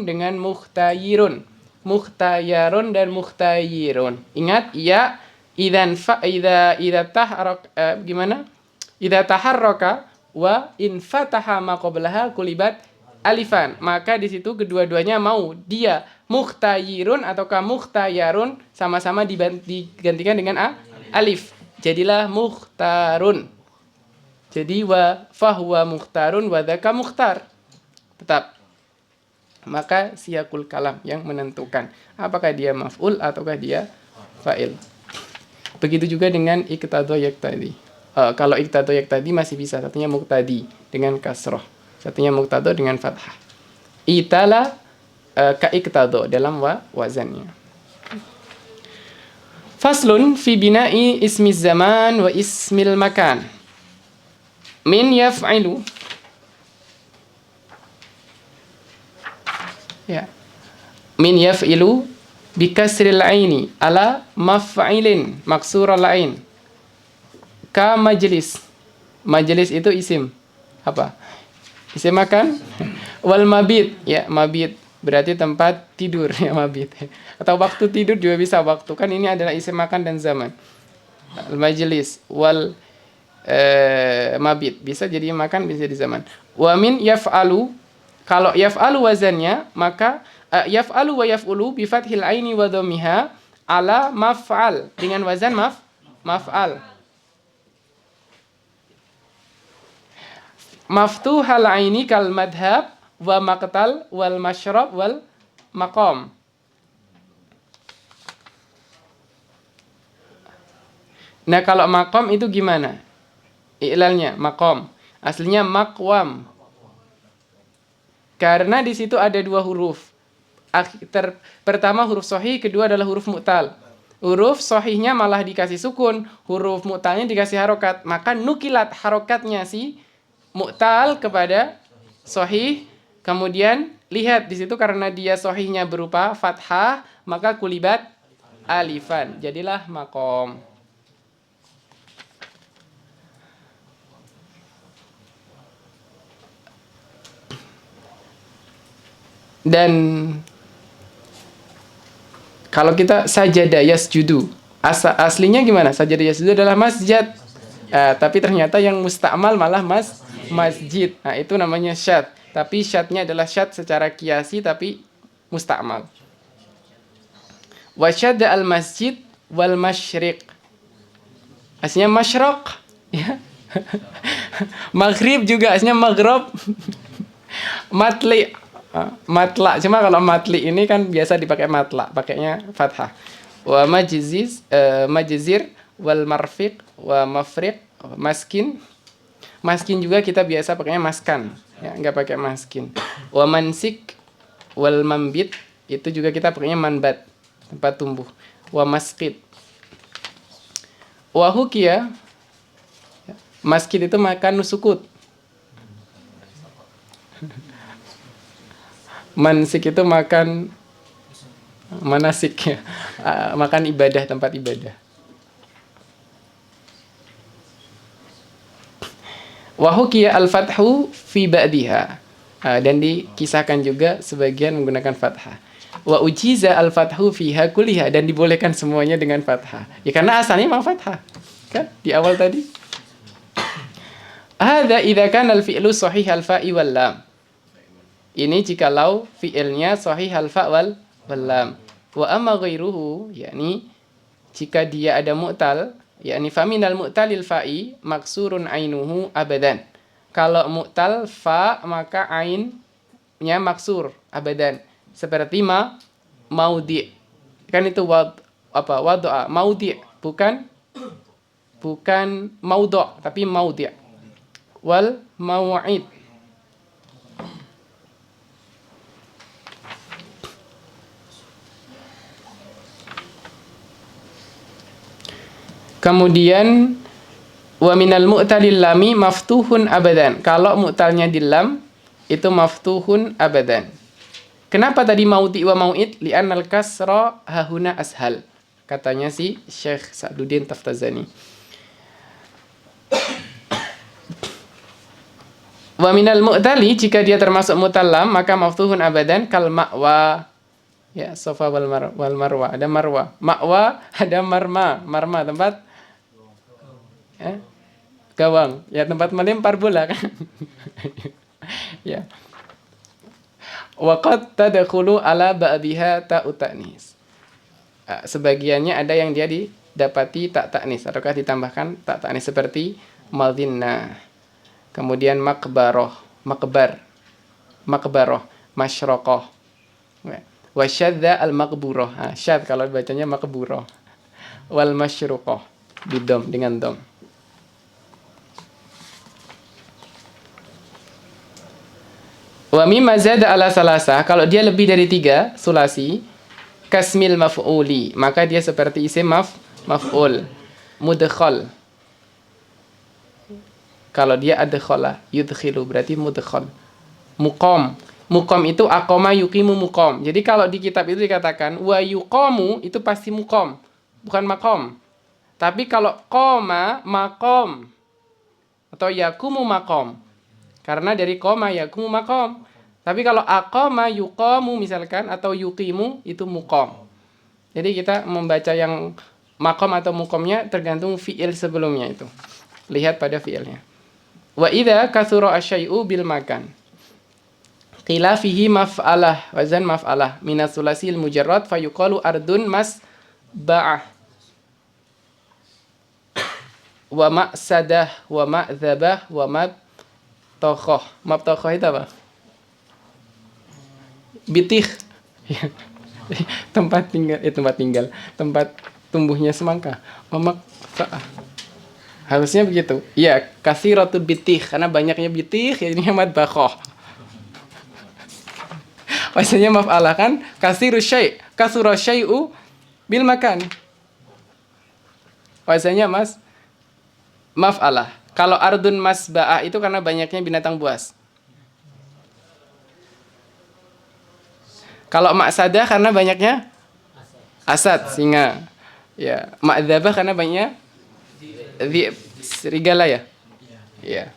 S1: dengan mukhtayirun. Mukhtayarun dan mukhtayirun. Ingat ya, gimana? Idza taharraka wa in fataha ma qablaha kulibat alifan. Maka di situ kedua-duanya mau dia mukhtayirun ataukah mukhtayarun sama-sama digantikan dengan alif. Jadilah mukhtarun. Jadi wa fahuwa mukhtarun wa dzaka mukhtar. Tetap. Maka siyaqul kalam yang menentukan apakah dia maf'ul ataukah dia fa'il. Begitu juga dengan iqtada yaqtadi. Kalau iqtada yaqtadi masih bisa, satunya muqtadi dengan kasroh, satunya muqtada dengan fathah. Itala ka iqtada dalam wazannya. Faslun fi bina'i ismi zaman wa ismil makan. Min yaf'ilu. Ya. Min yaf'ilu bi kasril aini ala maf'ilin maksural ain. Ka majlis. Majlis itu isim. Apa? Isim makan. Wal mabit. Ya, mabit. Berarti tempat tidur. Ya, mabit. Atau waktu tidur juga bisa. Waktu. Kan ini adalah isim makan dan zaman. Al majlis. Wal mabit. Bisa jadi makan, bisa jadi zaman. Wa min yaf'alu. Kalau yaf'alu wazannya, maka yaf'alu wa yaf'ulu bi fathil aini wa dhammiha ala maf'al. Dengan wazan maf'al. Maftuhal aini kal madhab wa maqtal wal mashrab wal maqam. Nah, kalau makom itu gimana? I'lalnya makom. Aslinya makwam. Karena di situ ada dua huruf. Pertama huruf sahih, kedua adalah huruf mu'tal. Huruf sahihnya malah dikasih sukun, huruf mu'talnya dikasih harokat. Maka nukilat harokatnya si mu'tal kepada sahih. Kemudian lihat di situ karena dia sahihnya berupa fathah, maka kulibat alifan. Jadilah makom. Dan kalau kita sajada yasjudu, aslinya gimana? Sajada yasjudu adalah masjid. Tapi ternyata yang mustakmal malah masjid. Nah, itu namanya syad. Tapi syadnya adalah syad secara kiasi tapi mustakmal. Wa syadda al masjid wal masyriq. Aslinya masyroq. Ya. Maghrib juga aslinya maghrib. Matli. Matla, cuma kalau matli ini kan biasa dipakai matla, pakainya fathah. Wa majzir wal marfiq wa mafriq, maskin. Maskin juga kita biasa pakainya maskan, ya, nggak pakai maskin. Wa mansik wal mambit, itu juga kita pakainya manbat, tempat tumbuh. Wa masqit. Wa hukiya, maskin itu makan sukut. Mansik itu makan manasik, ya. Makan ibadah, tempat ibadah. Wa hukiya al-fathu fi ba'diha. Dan dikisahkan juga sebagian menggunakan fathah. Wa ujiza al-fathu fiha kulliha, dan dibolehkan semuanya dengan fathah. Ya karena asalnya memang fathah. Kan di awal tadi. Hadza idza kana al-fi'lu sahih al-fa'i wal lam. Ini jikalau fi'ilnya sahih al-fa' wal lam. Wa amma ghairuhu, yakni jika dia ada mu'tal, yakni faminal mu'talil fa'i maksurun ainuhu abadan. Kalau mu'tal fa, maka ainnya maksur abadan. Seperti maudi'. Kan itu wadu'a, maudi', bukan maudhu', tapi maudi'. Wal mau'id. Kemudian wa minal mu'talil lami maftuhun abadan. Kalau mu'talnya di lam itu maftuhun abadan. Kenapa tadi maudi wa mau'id? Li'annal kasra hahuna ashal. Katanya si Syekh Sa'duddin Taftazani. Wa minal mu'tali, jika dia termasuk mu'tal lam maka maftuhun abadan kal ma'wa. Ya, sofa wal marwa. Ada marwa. Ma'wa ada marma tempat gawang, ya, tempat melempar bola kan. Ya. Wa qad tadkhulu ala ba'dihha ta'ut ta'nis. Sebagiannya ada yang dia didapati tak ta'nis ataukah ditambahkan tak ta'nis seperti madinna. Kemudian makbaroh, masyraqah. Wa syadza al maqburoh. Syad kalau bacanya makburoh. Wal masyruqah bidom, dengan dom. Wa mimma zada ala salasah, kalau dia lebih dari 3 sulasi, kasmil maf'uli, maka dia seperti isim maf'ul. Mudkhal. Kalau dia adkhala, yudkhilu, berarti mudkhal. Muqam. Muqam itu aqama yuqimu muqam. Jadi kalau di kitab itu dikatakan wa yuqamu, itu pasti muqam, bukan maqam. Tapi kalau qama maqam atau yakumu maqam. Karena dari qama yakumu maqam. Tapi kalau aqama yuqamu misalkan atau yuqimu itu muqam. Jadi kita membaca yang maqam atau muqamnya tergantung fi'il sebelumnya itu. Lihat pada fi'ilnya. Wa idza kathura asyai'u bil makan. Qila fihi maf'alah, wazan maf'alah minas sulasil mujarrad fayuqalu ardun masba'ah. Wa ma'sadah wa ma'dzabah wa mabtokhoh. Mabtokhoh itu apa? Bitih. tempat tinggal, tempat tumbuhnya semangka. Maksa'ah. Harusnya begitu. Iya, katsiratul bitih karena banyaknya bitih jadinya madbakhoh. Maksudnya maf'alah kan katsiru syai', katsura syai'u bil makan. Maksudnya Mas maf'alah. Kalau ardun masba'ah itu karena banyaknya binatang buas. Kalau ma'sadah karena banyaknya asad, singa. Ya, ma'dzabah karena banyaknya serigala ya. Ya.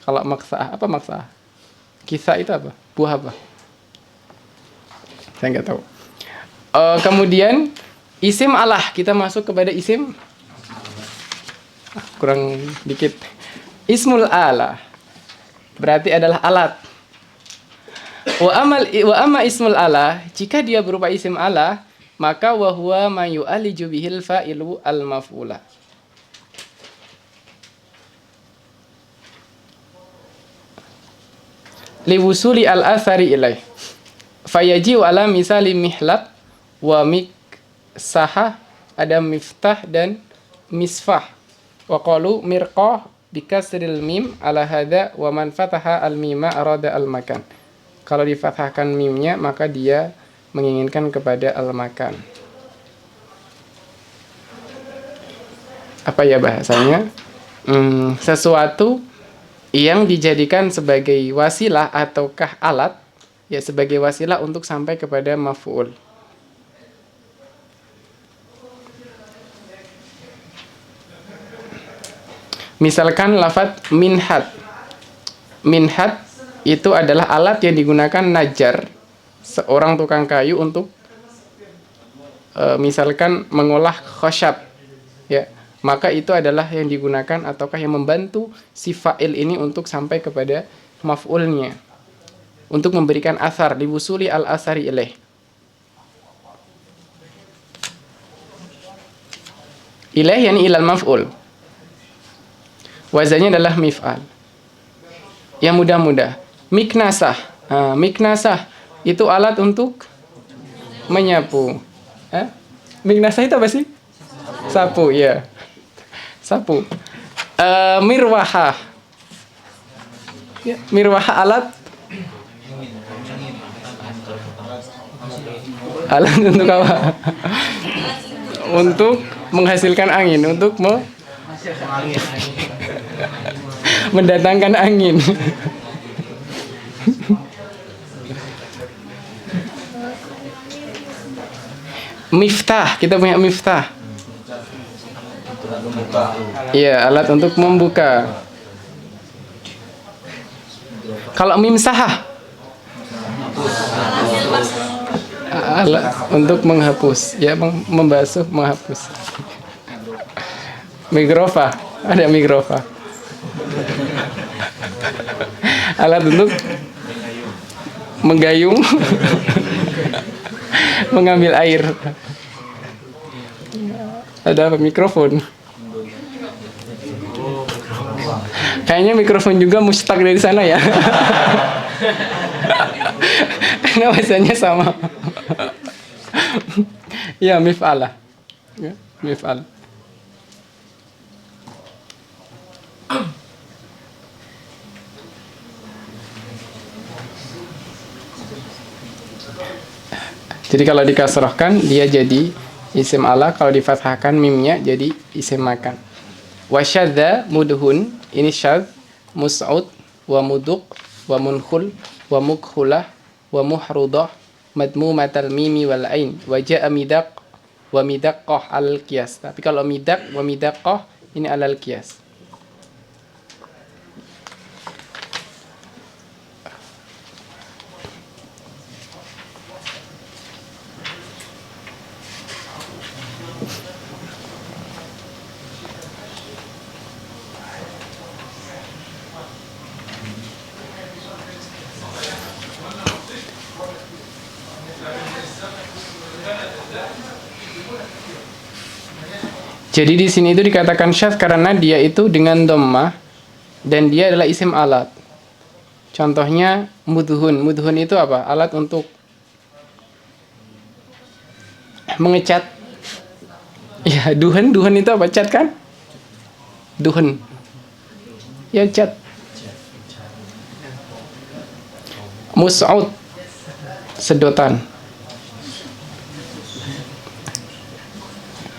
S1: Kalau maksa'ah apa maksa'ah? Kisah itu apa? Buah apa? Saya nggak tahu. Kemudian isim Allah, kita masuk kepada isim kurang dikit. Ismul ala berarti adalah alat. Wa amma ismul ala, jika dia berupa isim ala, maka wa huwa ma yu'aliju bihil fa'ilu al maf'ula. Liwusuli al athari ilaih. Fayaji'u ala misali mihlab wa miksaha, ada miftah dan misfah. Wa qalu mirqah bikasril mim ala hadha wa man fataha al mima arada al makan. Kalau difathahkan mimnya maka dia menginginkan kepada al makan. Apa ya bahasanya? Sesuatu yang dijadikan sebagai wasilah ataukah alat, ya sebagai wasilah untuk sampai kepada maf'ul. Misalkan lafadz minhat. Minhat itu adalah alat yang digunakan najar, seorang tukang kayu untuk misalkan mengolah khosyab, ya, maka itu adalah yang digunakan ataukah yang membantu si fa'il ini untuk sampai kepada maf'ulnya, untuk memberikan asar, liwusuli al asari ilaih. Ilaih yani ilal maf'ul, wazannya adalah mif'al, yang mudah-mudah. Miknasah, miknasah itu alat untuk menyapu. Miknasah itu apa sih? Sapu, ya. Sapu. Mirwahah, ya, mirwahah alat untuk apa? Untuk menghasilkan angin, untuk mendatangkan angin. Miftah, kita punya miftah. Iya, alat untuk membuka. Kalau mimsahah, alat untuk menghapus, ya, membasuh, menghapus. Migrofa, ada migrofa. Alat untuk menggayung, mengambil air. Ada apa? Mikrofon. Kayaknya mikrofon juga mustaq dari sana ya. Karena bahasanya sama. Ya, mif'alah. Ya, mif'al. Jadi kalau dikasrohkan dia jadi isim ala, kalau difathahkan mimnya jadi isim makan. Wa syadza mudhun, ini syadz, mus'ud, wa muduq, wa munkhul, wa mukhulah, wa muhrudah, madmumatal mimi wal ain, wa ja'a midaq, wa midaqqah al qiyas. Tapi kalau midaq wa midaqqah ini alal qiyas. Jadi di sini itu dikatakan syadz karena dia itu dengan dhammah dan dia adalah isim alat. Contohnya mudhun. Mudhun itu apa? Alat untuk mengecat Ya, duhen itu apa? Cat kan? Duhen. Ya, cat. Mus'ud, sedotan.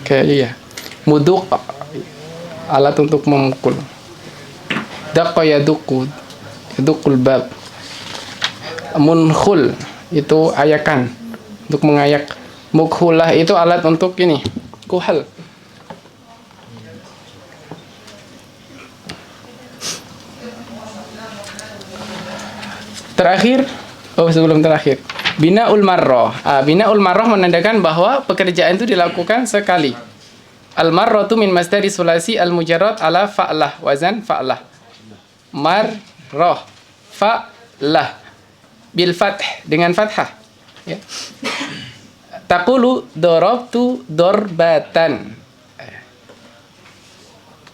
S1: Oke, iya. Muduk, alat untuk memukul. Daqqa yadukku, yadukul bab. Munkhul, itu ayakan, untuk mengayak. Mukhulah itu alat untuk ini, kuhal. Terakhir, sebelum terakhir, binaul marroh. Binaul marroh menandakan bahwa pekerjaan itu dilakukan sekali. Al marrotu min masdari sulasi al mujarrad ala fa'lah, wazan fa'lah. Marroh, fa'lah, bil fath, dengan fathah. Ya. Taqulu darabtu darbatan.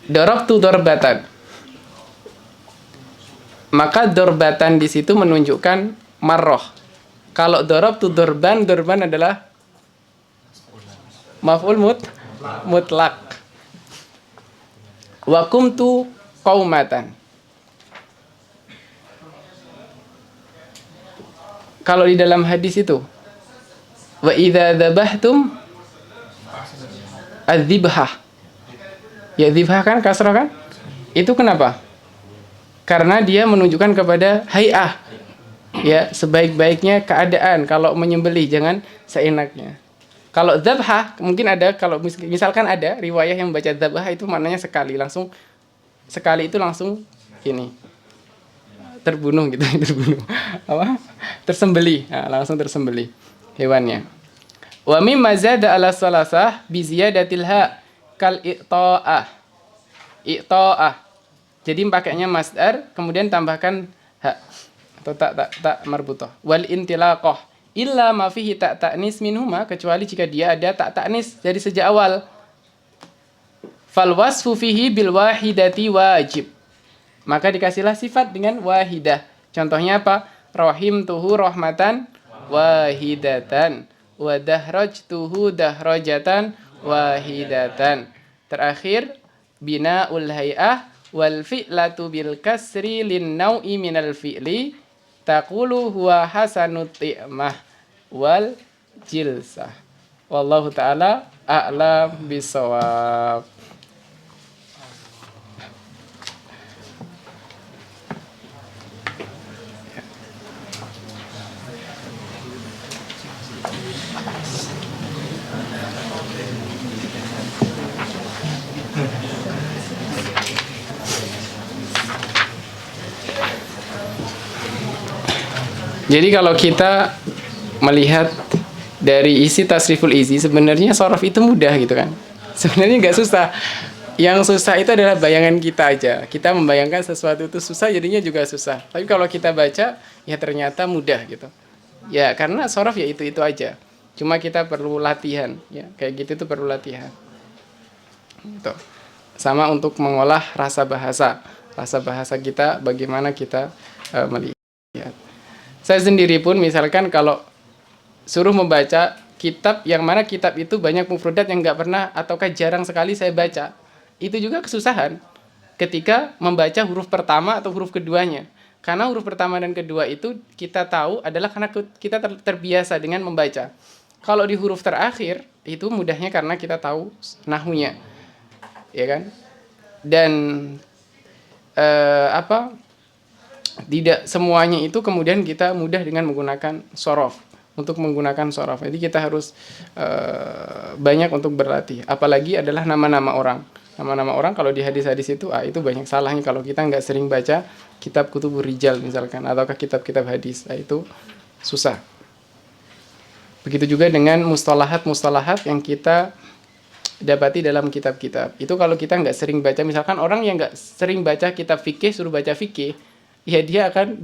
S1: Darabtu darbatan. Maka dorbatan di situ menunjukkan marroh. Kalau darabtu dorban, dorban adalah maf'ul mutlak. Wa qumtu qaumatan. Kalau di dalam hadis itu, wa idza dzabhtum adzibhah. Ya, dzibhah kan kasrah kan? Itu kenapa? Karena dia menunjukkan kepada hay'ah. Ya, sebaik-baiknya keadaan kalau menyembelih, jangan seenaknya. Kalau dzabhah mungkin ada, kalau misalkan ada riwayah yang baca dzabhah itu maknanya sekali, langsung sekali itu langsung ini terbunuh gitu, terbunuh. Apa? Tersembelih. Nah, langsung tersembelih hewannya. Wa mimma zada ala salasah bi ziyadatil ha kal i'ta'ah. I'ta'ah. Jadi pakainya masdar kemudian tambahkan ha atau tak marbutah. Wal intilaqah illa ma fihi tak ta'nis minhuma, kecuali jika dia ada tak ta'nis dari sejak awal. Fal wasfu fihi bil wahidati wajib. Maka dikasihlah sifat dengan wahidah. Contohnya apa? Rahimtuhu rahmatan wahidatan wa dahrajtuhu dahrajatan wahidatan. Terakhir binaul hay'ah wal fi'latu bil kasri lin nau'i minal fi'li taqulu huwa hasanut ti'mah wal jilsah. Wallahu ta'ala a'lam bisawab. Jadi kalau kita melihat dari isi tasriful izi, sebenarnya sorof itu mudah gitu kan. Sebenarnya nggak susah. Yang susah itu adalah bayangan kita aja. Kita membayangkan sesuatu itu susah, jadinya juga susah. Tapi kalau kita baca, ya ternyata mudah gitu. Ya karena sorof ya itu aja. Cuma kita perlu latihan. Ya kayak gitu tuh perlu latihan. Gitu. Sama untuk mengolah rasa bahasa. Rasa bahasa kita, bagaimana kita melihat. Saya sendiri pun misalkan kalau suruh membaca kitab yang mana kitab itu banyak mufradat yang nggak pernah ataukah jarang sekali saya baca, itu juga kesusahan ketika membaca huruf pertama atau huruf keduanya. Karena huruf pertama dan kedua itu kita tahu adalah karena kita terbiasa dengan membaca. Kalau di huruf terakhir itu mudahnya karena kita tahu nahunya, ya kan? Dan tidak semuanya itu kemudian kita mudah dengan menggunakan sorof. Untuk menggunakan sorof, jadi kita harus banyak untuk berlatih. Apalagi adalah nama-nama orang. Nama-nama orang kalau di hadis-hadis itu, itu banyak salahnya kalau kita nggak sering baca kitab kutubur rijal misalkan, ataukah kitab-kitab hadis, itu susah. Begitu juga dengan mustalahat-mustalahat yang kita dapati dalam kitab-kitab. Itu kalau kita nggak sering baca, misalkan orang yang nggak sering baca kitab fikih suruh baca fikih, ya dia akan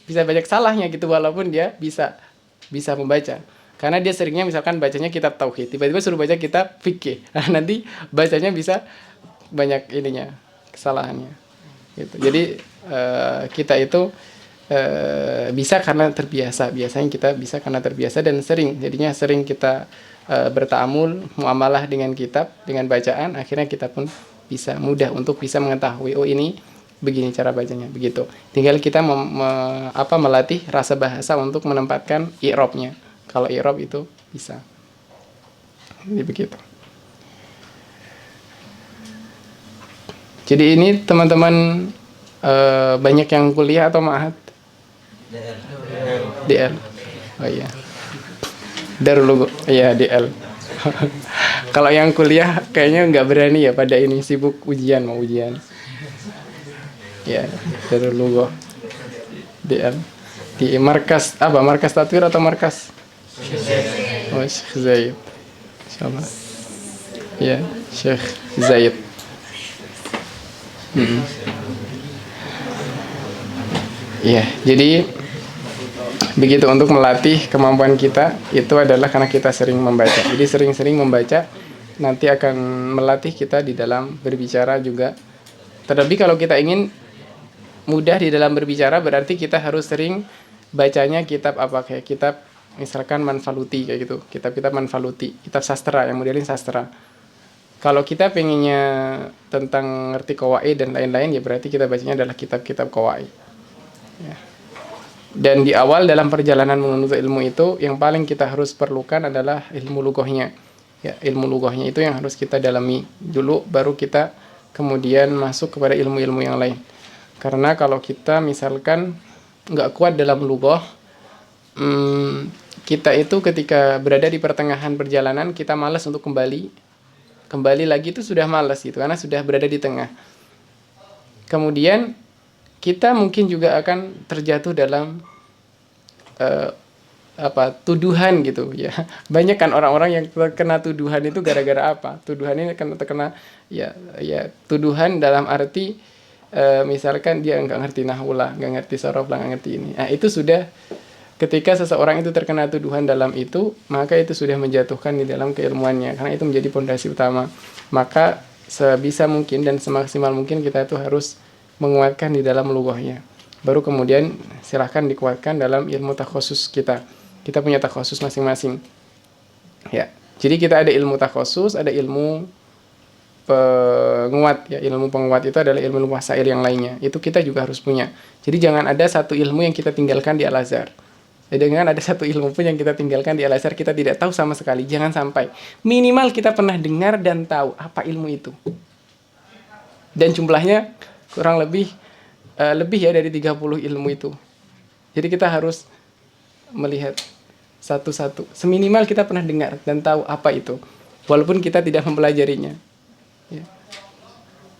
S1: bisa banyak salahnya gitu walaupun dia bisa membaca. Karena dia seringnya misalkan bacanya kitab tauhid, tiba-tiba suruh baca kitab fikih. Nah, nanti bacanya bisa banyak ininya, kesalahannya. Gitu. Jadi kita itu bisa karena terbiasa. Biasanya kita bisa karena terbiasa dan sering. Jadinya sering kita bertaamul, muamalah dengan kitab, dengan bacaan, akhirnya kita pun bisa mudah untuk bisa mengetahui, oh ini begini cara bacanya, begitu. Tinggal kita melatih rasa bahasa untuk menempatkan i'rabnya. Kalau i'rab itu bisa. Jadi begitu. Jadi ini teman-teman banyak yang kuliah atau ma'had? DL. Oh iya. Darul iya DL. Kalau yang kuliah kayaknya nggak berani ya pada ini, sibuk ujian, mau ujian. Ya, Darul Lughah. DL. Di markas apa? Markas Tatwir atau markas? Oh, Syekh Zaid. Insyaallah. Ya, Syekh Zaid. Ya, jadi begitu untuk melatih kemampuan kita itu adalah karena kita sering membaca. Jadi sering-sering membaca nanti akan melatih kita di dalam berbicara juga. Terlebih kalau kita ingin mudah di dalam berbicara berarti kita harus sering bacanya kitab apa, kayak kitab misalkan Manfaluti kayak gitu. Kitab-kitab Manfaluti, kitab sastra yang modelin sastra. Kalau kita pengennya tentang ngerti qawaid dan lain-lain ya berarti kita bacanya adalah kitab-kitab qawaid. Ya. Dan di awal dalam perjalanan menuntut ilmu itu yang paling kita harus perlukan adalah ilmu lughahnya. Ya, ilmu lughahnya itu yang harus kita dalami dulu, baru kita kemudian masuk kepada ilmu-ilmu yang lain. Karena kalau kita misalkan nggak kuat dalam lughah, kita itu ketika berada di pertengahan perjalanan kita malas untuk kembali lagi itu sudah malas gitu, karena sudah berada di tengah. Kemudian kita mungkin juga akan terjatuh dalam tuduhan gitu ya. Banyak kan orang-orang yang terkena tuduhan itu gara-gara apa? Tuduhan ini terkena ya tuduhan dalam arti misalkan dia nggak ngerti nahwu lah, nggak ngerti sorof lah, nggak ngerti ini. Nah, itu sudah ketika seseorang itu terkena tuduhan dalam itu, maka itu sudah menjatuhkan di dalam keilmuannya, karena itu menjadi pondasi utama. Maka sebisa mungkin dan semaksimal mungkin kita itu harus menguatkan di dalam lughahnya. Baru kemudian silahkan dikuatkan dalam ilmu takhusus kita. Kita punya takhusus masing-masing. Ya. Jadi kita ada ilmu takhusus, ada ilmu penguat ya. Ilmu penguat itu adalah ilmu wasail yang lainnya. Itu kita juga harus punya. Jadi jangan ada satu ilmu yang kita tinggalkan di Al-Azhar. Dengan ada satu ilmu pun yang kita tinggalkan di Al-Azhar kita tidak tahu sama sekali. Jangan sampai. Minimal kita pernah dengar dan tahu apa ilmu itu. Dan jumlahnya kurang lebih ya dari 30 ilmu itu. Jadi kita harus melihat satu-satu. Seminimal kita pernah dengar dan tahu apa itu. Walaupun kita tidak mempelajarinya. Ya.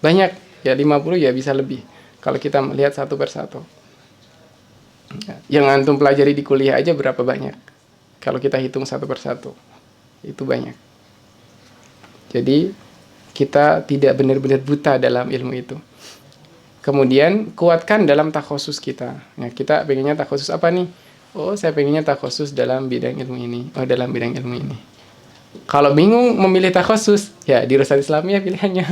S1: Banyak, ya 50 ya bisa lebih. Kalau kita melihat satu persatu. Yang antum pelajari di kuliah aja berapa banyak. Kalau kita hitung satu persatu. Itu banyak. Jadi kita tidak benar-benar buta dalam ilmu itu. Kemudian kuatkan dalam takhusus kita. Nah, kita pengennya takhusus apa nih? Oh, saya pengennya takhusus dalam bidang ilmu ini. Oh, dalam bidang ilmu ini. Kalau bingung memilih takhusus, ya di Rusal Islamiyah pilihannya.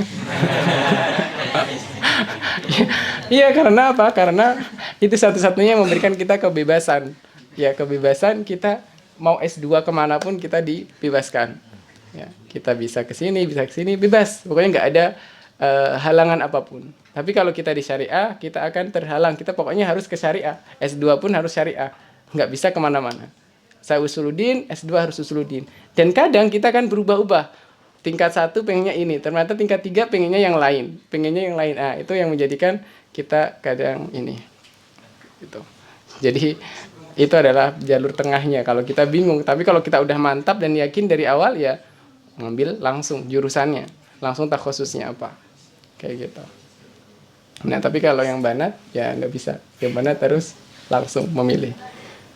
S1: Iya, karena apa? Karena itu satu-satunya yang memberikan kita kebebasan. Ya, kebebasan kita mau S2 kemanapun kita dibebaskan. Ya, kita bisa ke sini, bebas. Pokoknya nggak ada halangan apapun. Tapi kalau kita di syariah, kita akan terhalang. Kita pokoknya harus ke syariah. S2 pun harus syariah. Nggak bisa kemana-mana. Saya usuluddin, S2 harus usuluddin. Dan kadang kita kan berubah-ubah. Tingkat 1 pengennya ini, ternyata tingkat 3 pengennya yang lain. Ah, itu yang menjadikan kita kadang ini. Gitu. Jadi itu adalah jalur tengahnya kalau kita bingung. Tapi kalau kita udah mantap dan yakin dari awal ya ngambil langsung jurusannya, langsung takhususnya apa. Kayak gitu. Nah, tapi kalau yang banat ya nggak bisa. Yang banat harus langsung memilih.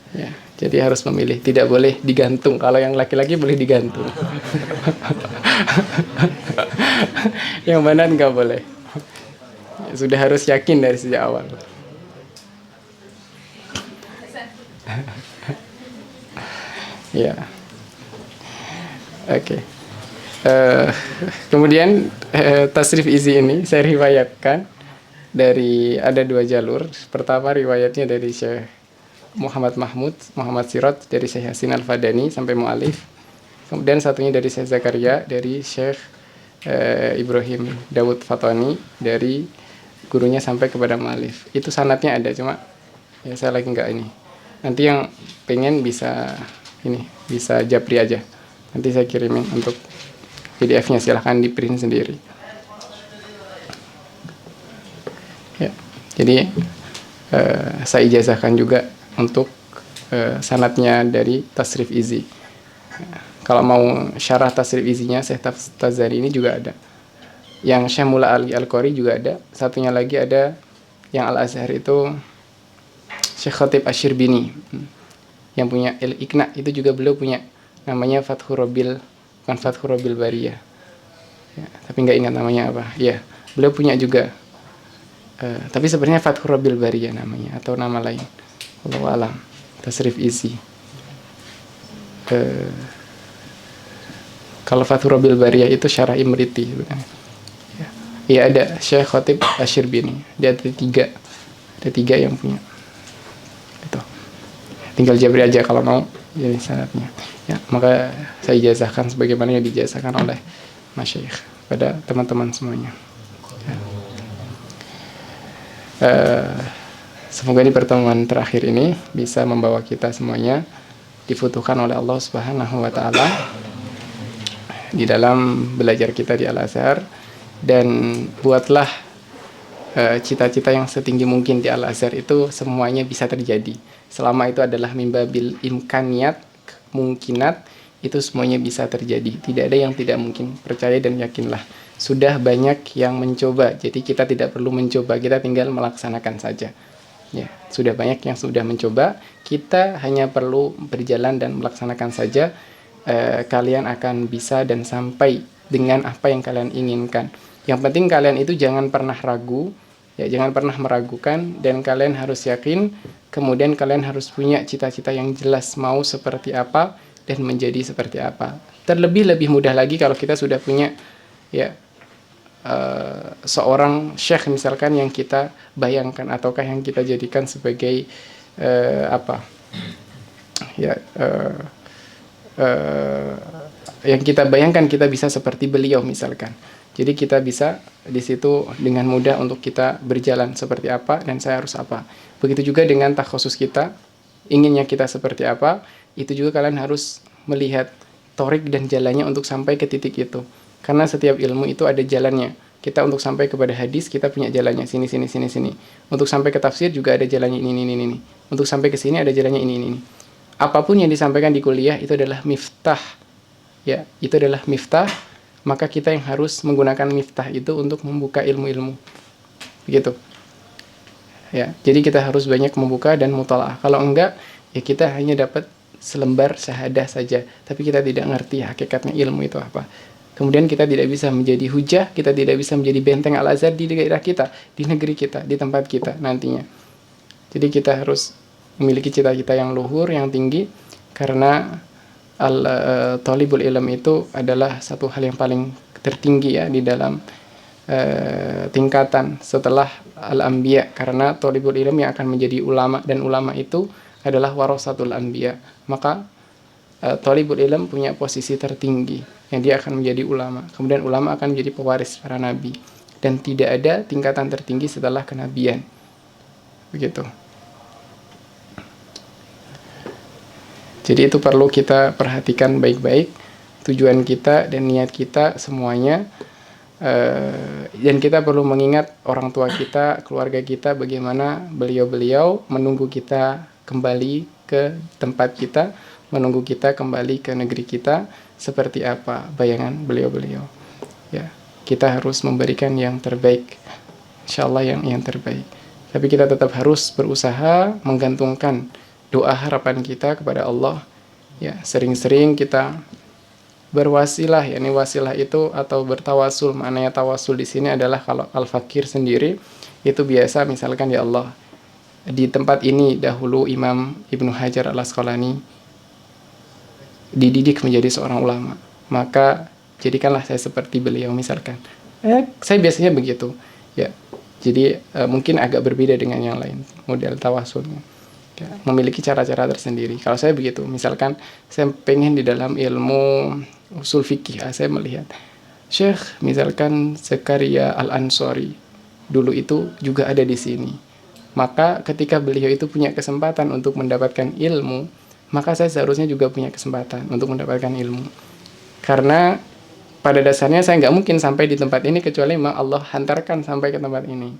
S1: Ya, jadi harus memilih, tidak boleh digantung. Kalau yang laki-laki boleh digantung. Yang banat nggak boleh. Ya, sudah harus yakin dari sejak awal. Ya, oke. Kemudian tasrif izi ini saya riwayatkan dari ada 2 jalur. Pertama riwayatnya dari Syekh Muhammad Mahmud, Muhammad Sirot, dari Syekh Yasin Al-Fadani sampai mu'alif. Kemudian satunya dari Syekh Zakaria, dari Syekh Ibrahim Dawud Fatwani, dari gurunya sampai kepada mu'allif. Itu sanadnya ada, cuma ya saya lagi nggak ini. Nanti yang pengen bisa ini, bisa japri aja. Nanti saya kirimin untuk PDF-nya, silahkan di print sendiri. Ya, jadi saya ijazahkan juga untuk sanadnya dari Tasrif Izi. Kalau mau syarah Tasrif Izinya Syekh Tazari ini juga ada. Yang Syekh Mula Ali Al-Qari juga ada. Satunya lagi ada yang Al-Azhar itu Syekh Khatib Asy-Syirbini. Yang punya Al-Iqna itu juga beliau punya, namanya Fathur Rabbil, bukan Fathur Rabbil Bariyah. Ya, tapi nggak ingat namanya apa. Ya, beliau punya juga. Tapi sebenarnya Fathur Rabbil Bariyah namanya, atau nama lain. Wallahu a'lam. Tasrif Izi. Kalau Fathur Rabbil Bariyah itu syarah Imriti sebenarnya. Ya, ada Syekh Khatib Asy-Syirbini. Dia ada tiga yang punya. Itu. Tinggal jabri aja kalau mau jadi sanadnya. Ya, maka saya ijazahkan sebagaimana yang dijazahkan oleh masyayikh pada teman-teman semuanya. Ya. Semoga di pertemuan terakhir ini bisa membawa kita semuanya dibutuhkan oleh Allah Subhanahu wa taala di dalam belajar kita di Al-Azhar, dan buatlah cita-cita yang setinggi mungkin di Al-Azhar itu semuanya bisa terjadi. Selama itu adalah mimbabil imkaniyat, mungkinat, itu semuanya bisa terjadi. Tidak ada yang tidak mungkin. Percaya dan yakinlah. Sudah banyak yang mencoba, jadi kita tidak perlu mencoba, kita tinggal melaksanakan saja. Ya, sudah banyak yang sudah mencoba, kita hanya perlu berjalan dan melaksanakan saja. Kalian akan bisa dan sampai dengan apa yang kalian inginkan. Yang penting kalian itu jangan pernah ragu, ya, jangan pernah meragukan, dan kalian harus yakin. Kemudian kalian harus punya cita-cita yang jelas, mau seperti apa dan menjadi seperti apa. Terlebih lebih mudah lagi kalau kita sudah punya, ya, seorang syekh misalkan yang kita bayangkan ataukah yang kita jadikan sebagai yang kita bayangkan kita bisa seperti beliau misalkan. Jadi kita bisa di situ dengan mudah untuk kita berjalan seperti apa dan saya harus apa. Begitu juga dengan takhusus kita, inginnya kita seperti apa, itu juga kalian harus melihat torik dan jalannya untuk sampai ke titik itu. Karena setiap ilmu itu ada jalannya. Kita untuk sampai kepada hadis kita punya jalannya sini. Untuk sampai ke tafsir juga ada jalannya ini. Untuk sampai ke sini ada jalannya ini. Apapun yang disampaikan di kuliah itu adalah miftah. Ya, itu adalah miftah, maka kita yang harus menggunakan miftah itu untuk membuka ilmu-ilmu. Begitu. Ya, jadi kita harus banyak membuka dan mutalaah. Kalau enggak, ya kita hanya dapat selembar syahadah saja, tapi kita tidak ngerti hakikatnya ilmu itu apa. Kemudian kita tidak bisa menjadi hujah, kita tidak bisa menjadi benteng Al-Azhar di daerah kita, di negeri kita, di tempat kita nantinya. Jadi kita harus memiliki cita-cita yang luhur, yang tinggi, karena talibul ilm itu adalah satu hal yang paling tertinggi ya di dalam tingkatan setelah al-anbiya, karena talibul ilm yang akan menjadi ulama, dan ulama itu adalah warasatul anbiya. Maka talibul ilm punya posisi tertinggi yang dia akan menjadi ulama. Kemudian ulama akan menjadi pewaris para nabi, dan tidak ada tingkatan tertinggi setelah kenabian. Begitu. Jadi itu perlu kita perhatikan baik-baik tujuan kita dan niat kita semuanya, dan kita perlu mengingat orang tua kita, keluarga kita, bagaimana beliau-beliau menunggu kita kembali ke tempat kita, menunggu kita kembali ke negeri kita, seperti apa bayangan beliau-beliau. Ya, kita harus memberikan yang terbaik, insyaallah yang terbaik. Tapi kita tetap harus berusaha menggantungkan doa harapan kita kepada Allah. Ya, sering-sering kita berwasilah, yakni wasilah itu atau bertawasul. Maknanya tawasul di sini adalah kalau al-fakir sendiri itu biasa misalkan, ya Allah, di tempat ini dahulu Imam Ibnu Hajar Al-Asqalani dididik menjadi seorang ulama, maka jadikanlah saya seperti beliau misalkan. Saya biasanya begitu. Ya. Jadi mungkin agak berbeda dengan yang lain model tawasulnya. memiliki cara-cara tersendiri. Kalau saya begitu, misalkan saya pengen di dalam ilmu usul fikih, saya melihat Syekh misalkan Zakaria Al-Ansori dulu itu juga ada di sini. Maka ketika beliau itu punya kesempatan untuk mendapatkan ilmu, maka saya seharusnya juga punya kesempatan untuk mendapatkan ilmu. Karena pada dasarnya saya nggak mungkin sampai di tempat ini kecuali memang Allah hantarkan sampai ke tempat ini.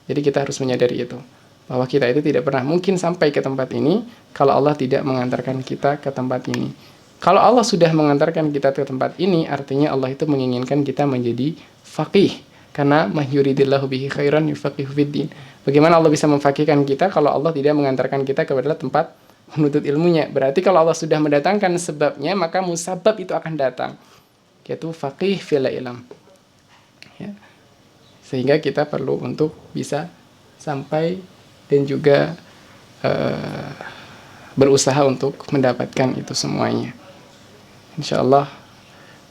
S1: Jadi kita harus menyadari itu, bahwa kita itu tidak pernah mungkin sampai ke tempat ini kalau Allah tidak mengantarkan kita ke tempat ini. Kalau Allah sudah mengantarkan kita ke tempat ini, artinya Allah itu menginginkan kita menjadi faqih. Karena mahyuridillahu bihi khairan yufaqihu fiddin. Bagaimana Allah bisa memfaqihkan kita kalau Allah tidak mengantarkan kita kepada tempat menuntut ilmunya? Berarti kalau Allah sudah mendatangkan sebabnya, maka musabab itu akan datang, yaitu faqih fil ilm. Ya. Sehingga kita perlu untuk bisa sampai dan juga berusaha untuk mendapatkan itu semuanya. Insyaallah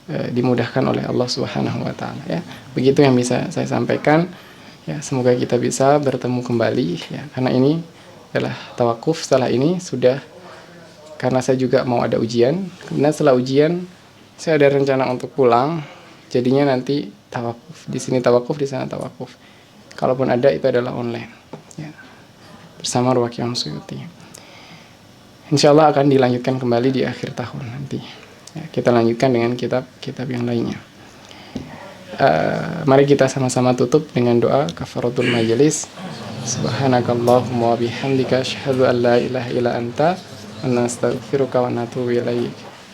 S1: dimudahkan oleh Allah Subhanahu wa taala ya. Begitu yang bisa saya sampaikan. Ya, semoga kita bisa bertemu kembali ya, karena ini adalah tawakuf. Setelah ini sudah, karena saya juga mau ada ujian. Kemudian setelah ujian saya ada rencana untuk pulang. Jadinya nanti tawakuf di sini, tawakuf di sana, tawakuf. Kalaupun ada, itu adalah online ya, bersama Ruwaqiah Suyuti. Insyaallah akan dilanjutkan kembali di akhir tahun nanti ya, kita lanjutkan dengan kitab-kitab yang lainnya. Mari kita sama-sama tutup dengan doa kafaratul majelis. Subhanakallahumma wa bihamdika asyhadu an la ilaha illa anta, wa nastaghfiruka wa natubu ilaik.